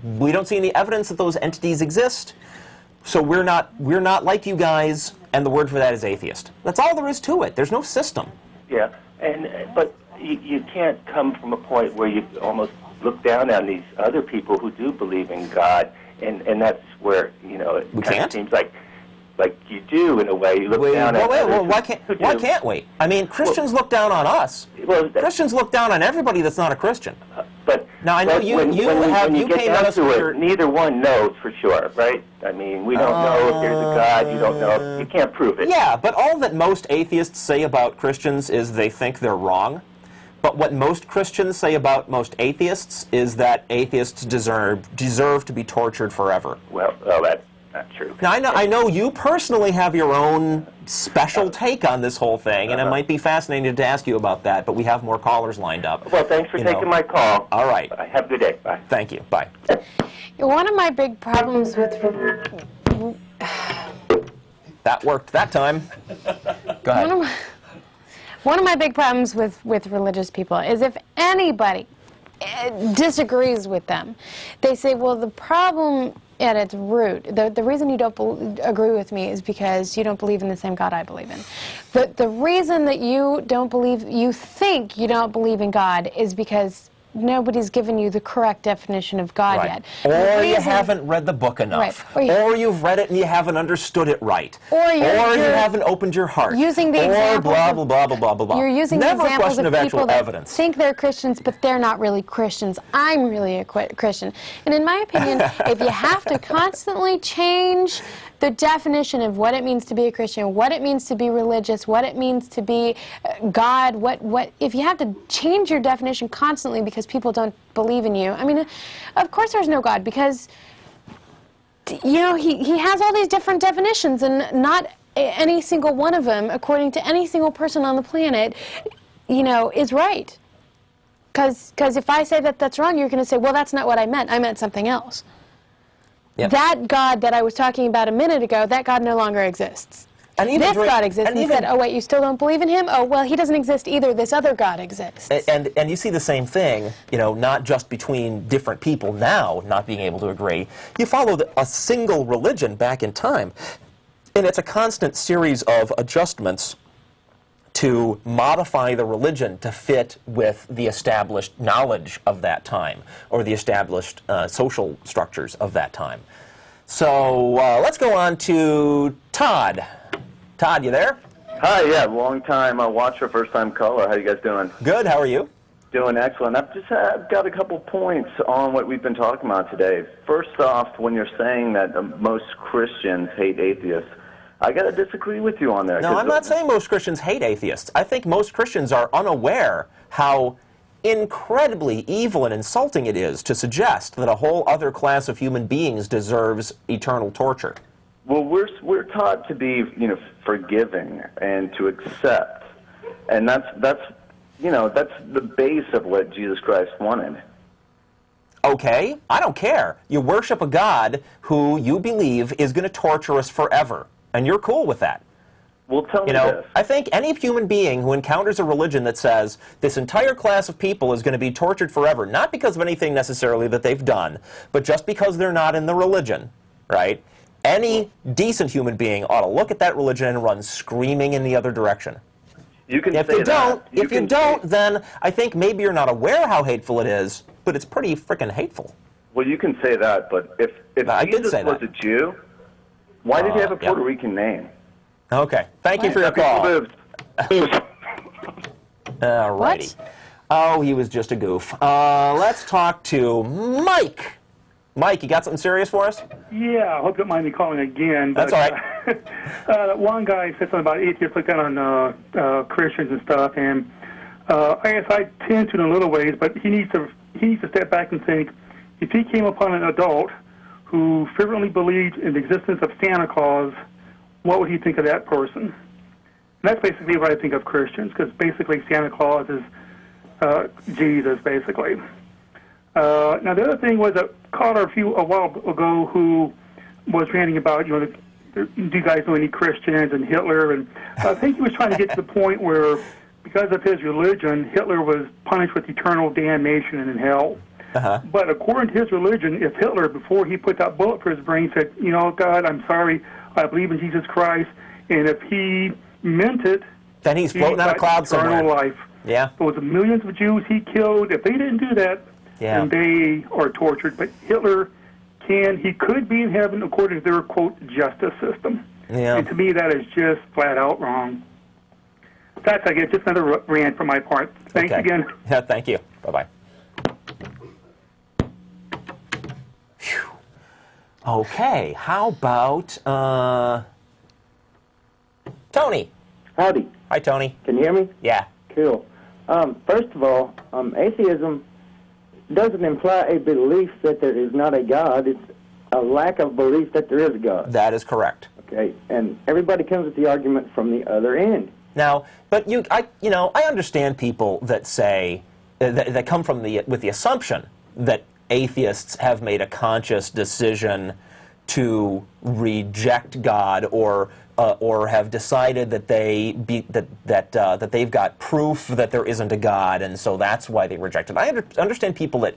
we don't see any evidence that those entities exist, so we're not like you guys, and the word for that is atheist. That's all there is to it. There's no system. Yeah, but you can't come from a point where you almost look down on these other people who do believe in God, and that's where it kind of seems like you do, in a way. You look down at others. Why can't we? I mean, Christians look down on us. Christians look down on everybody that's not a Christian. But now I know you came at us with neither one knows for sure, right? I mean, we don't know if there's a God. You don't know. You can't prove it. Yeah, but all that most atheists say about Christians is they think they're wrong. But what most Christians say about most atheists is that atheists deserve to be tortured forever. Well, that's not true. Now, I know you personally have your own special take on this whole thing, and it might be fascinating to ask you about that, but we have more callers lined up. Well, thanks for taking my call. All right. Have a good day. Bye. Thank you. Bye. One of my big problems with... That worked that time. Go ahead. One of my big problems with religious people is if anybody disagrees with them, they say, well, the problem at its root, the reason you don't agree with me is because you don't believe in the same God I believe in. But the reason that you think you don't believe in God is because nobody's given you the correct definition of God Right. yet. Or you haven't read the book enough. Right. Or you've read it and you haven't understood it right. Or you haven't opened your heart. Using the or examples blah, of- blah, blah, blah, blah, blah, blah. You're using Never the a examples question of of people actual that evidence. think they're Christians, but they're not really Christians. I'm really a Christian. And in my opinion, if you have to constantly change the definition of what it means to be a Christian, what it means to be religious, what it means to be God, if you have to change your definition constantly because people don't believe in you, I mean, of course there's no God, because, you know, he has all these different definitions, and not any single one of them, according to any single person on the planet, you know, is right. Because if I say that that's wrong, you're going to say, well, that's not what I meant. I meant something else. Yep. That God that I was talking about a minute ago, that God no longer exists. And even this God exists. And he said, oh, wait, you still don't believe in him? Oh, well, he doesn't exist either. This other God exists. And you see the same thing, you know, not just between different people now not being able to agree. You follow a single religion back in time, and it's a constant series of adjustments to modify the religion to fit with the established knowledge of that time, or the established social structures of that time. So let's go on to Todd. Todd, you there? Hi, yeah, long time watcher, first time caller. How you guys doing? Good, how are you? Doing excellent. I've got a couple points on what we've been talking about today. First off, when you're saying that most Christians hate atheists, I got to disagree with you on that. No, I'm not saying most Christians hate atheists. I think most Christians are unaware how incredibly evil and insulting it is to suggest that a whole other class of human beings deserves eternal torture. Well, we're taught to be, you know, forgiving and to accept, and that's the base of what Jesus Christ wanted. Okay, I don't care. You worship a God who you believe is going to torture us forever, and you're cool with that. Well, tell me this. this. I think any human being who encounters a religion that says this entire class of people is going to be tortured forever, not because of anything necessarily that they've done, but just because they're not in the religion, right? Any decent human being ought to look at that religion and run screaming in the other direction. You can if say you don't, that. If you don't, then I think maybe you're not aware how hateful it is, but it's pretty freaking hateful. Well, you can say that, but if Jesus was a Jew, why did he have a Puerto Rican name? Okay, thank you for your call. All righty. Oh, he was just a goof. Let's talk to Mike. Mike, you got something serious for us? Yeah, I hope you don't mind me calling again. That's all right. One guy said something about atheists look down on Christians and stuff, and I guess I tend to in a little ways, but he needs to step back and think, if he came upon an adult who fervently believed in the existence of Santa Claus, what would he think of that person? And that's basically what I think of Christians, because basically Santa Claus is Jesus, basically. Now, the other thing was a caller a while ago who was ranting about, you know, do you guys know any Christians and Hitler? And I think he was trying to get to the point where, because of his religion, Hitler was punished with eternal damnation and in hell. But according to his religion, if Hitler, before he put that bullet for his brain, said, you know, God, I'm sorry, I believe in Jesus Christ, and if he meant it, then he's floating on a cloud somewhere. Eternal life. Yeah. Those millions of Jews he killed, if they didn't do that, then they are tortured. But Hitler he could be in heaven according to their, quote, justice system. Yeah. And to me, that is just flat out wrong. That's, I guess, just another rant for my part. Thanks again. Yeah, thank you. Bye-bye. Okay, how about Tony? Howdy. Hi, Tony. Can you hear me? Yeah. Cool. First of all, atheism doesn't imply a belief that there is not a God. It's a lack of belief that there is a God. That is correct. Okay, and everybody comes at the argument from the other end. Now, but I understand people that say that come from with the assumption that atheists have made a conscious decision to reject God or have decided that that they've got proof that there isn't a God, and so that's why they reject it. I understand people that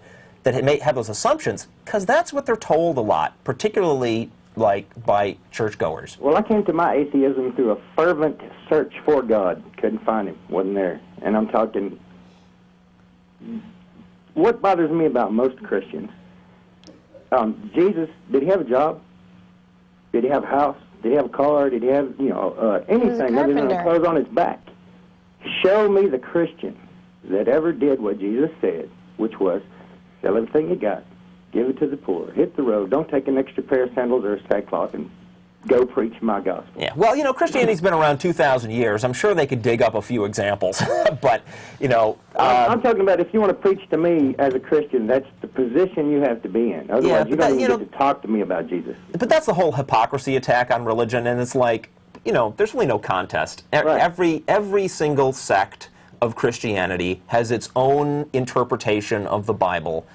may have those assumptions because that's what they're told a lot, particularly like by churchgoers. Well, I came to my atheism through a fervent search for God. Couldn't find him. Wasn't there. And I'm talking what bothers me about most Christians, Jesus, did he have a job? Did he have a house? Did he have a car? Did he have, anything other than the clothes on his back? Show me the Christian that ever did what Jesus said, which was, sell everything you got, give it to the poor, hit the road, don't take an extra pair of sandals or a sackcloth, and go preach my gospel. Yeah, well, Christianity's been around 2,000 years. I'm sure they could dig up a few examples, but, I'm talking about if you want to preach to me as a Christian, that's the position you have to be in. Otherwise, you don't even get to talk to me about Jesus. But that's the whole hypocrisy attack on religion, and it's like, there's really no contest. Right. Every single sect of Christianity has its own interpretation of the Bible,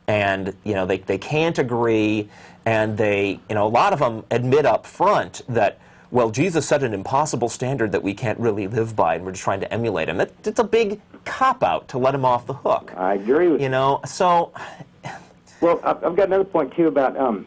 and they can't agree, and they a lot of them admit up front that, well, Jesus set an impossible standard that we can't really live by, and we're just trying to emulate him. It's a big cop-out to let him off the hook. I agree with you. So... Well, I've got another point, too, about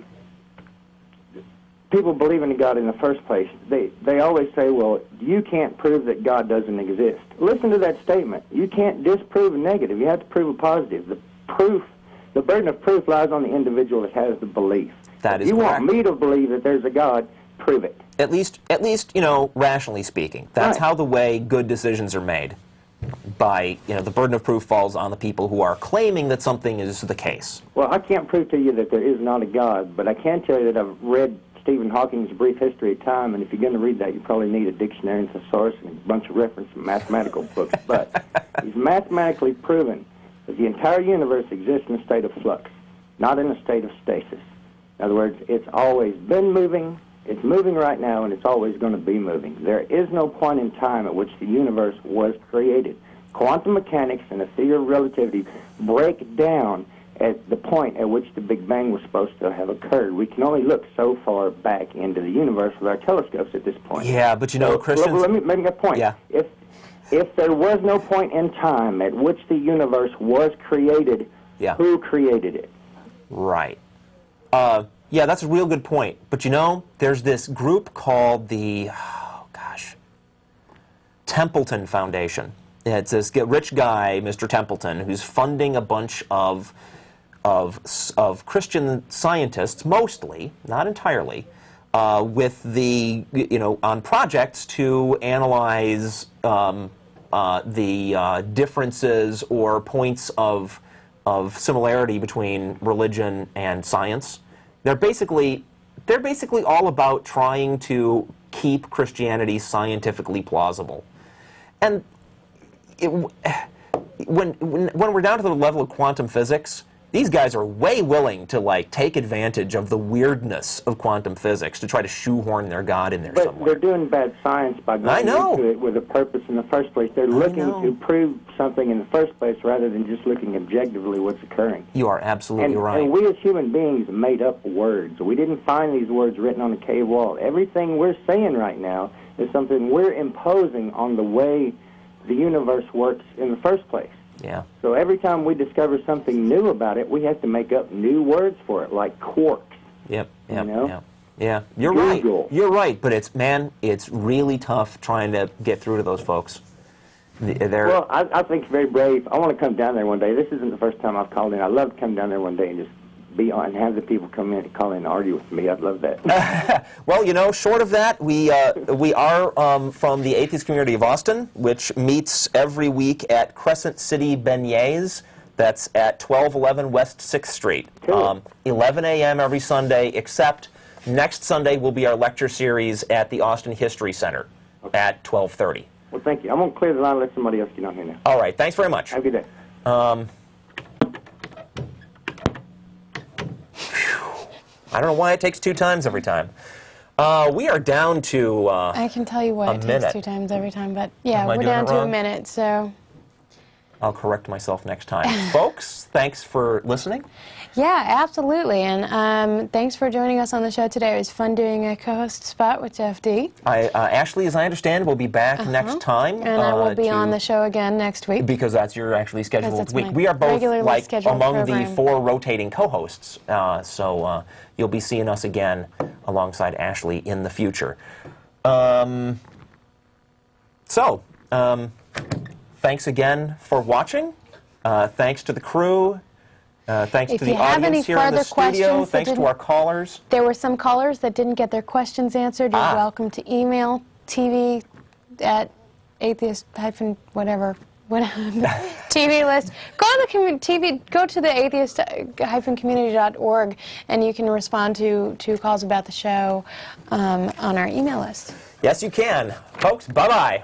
people believing in God in the first place. They always say, well, you can't prove that God doesn't exist. Listen to that statement. You can't disprove a negative. You have to prove a positive. The burden of proof lies on the individual that has the belief. That is correct. You want me to believe that there's a God, prove it. At least, rationally speaking. That's how the way good decisions are made. By, the burden of proof falls on the people who are claiming that something is the case. Well, I can't prove to you that there is not a God, but I can tell you that I've read Stephen Hawking's Brief History of Time, and if you're going to read that, you probably need a dictionary and thesaurus and a bunch of reference from mathematical books. But he's mathematically proven that the entire universe exists in a state of flux, not in a state of stasis. In other words, it's always been moving, it's moving right now, and it's always going to be moving. There is no point in time at which the universe was created. Quantum mechanics and the theory of relativity break down at the point at which the Big Bang was supposed to have occurred. We can only look so far back into the universe with our telescopes at this point. Yeah, but Christians... Let me make a point. Yeah. If there was no point in time at which the universe was created, who created it? Right. Yeah, that's a real good point. But there's this group called the, Templeton Foundation. It's this rich guy, Mr. Templeton, who's funding a bunch of Christian scientists, mostly, not entirely, with the, on projects to analyze the differences or points of similarity between religion and science. They're basically all about trying to keep Christianity scientifically plausible. And when we're down to the level of quantum physics, these guys are way willing to take advantage of the weirdness of quantum physics to try to shoehorn their God in there somewhere. But they're doing bad science by going into it with a purpose in the first place. They're looking to prove something in the first place rather than just looking objectively what's occurring. You are absolutely right. And we as human beings made up words. We didn't find these words written on a cave wall. Everything we're saying right now is something we're imposing on the way the universe works in the first place. Yeah. So every time we discover something new about it, we have to make up new words for it, like quarks. Yep. Yeah. You're right. You're right. But it's really tough trying to get through to those folks. Well, I think it's very brave. I want to come down there one day. This isn't the first time I've called in. I'd love to come down there one day and just be on and have the people come in and call in and argue with me. I'd love that. Well, short of that, we are from the Atheist Community of Austin, which meets every week at Crescent City Beignets. That's at 1211 West 6th Street. Cool. 11 a.m. every Sunday, except next Sunday will be our lecture series at the Austin History Center at 12:30. Well, thank you. I'm going to clear the line and let somebody else get on here now. All right. Thanks very much. Have a good day. I don't know why it takes 2 times every time. We are down to I can tell you what it takes 2 times every time, but yeah, we're down to a minute, so... I'll correct myself next time. Folks, thanks for listening. Yeah, absolutely, and thanks for joining us on the show today. It was fun doing a co-host spot with Jeff D. Ashley, as I understand, will be back next time. And I will be on the show again next week. Because that's your actually scheduled week. We are both among the 4 rotating co-hosts, so you'll be seeing us again alongside Ashley in the future. Thanks again for watching. Thanks to the crew. Thanks If to the you have any audience here in the further studio. questions that Thanks to didn't- our callers. There were some callers that didn't get their questions answered. You're welcome to email TV at atheist-whatever. TV list. Go on the TV. Go to the atheist-community.org, and you can respond to calls about the show on our email list. Yes, you can. Folks, bye-bye.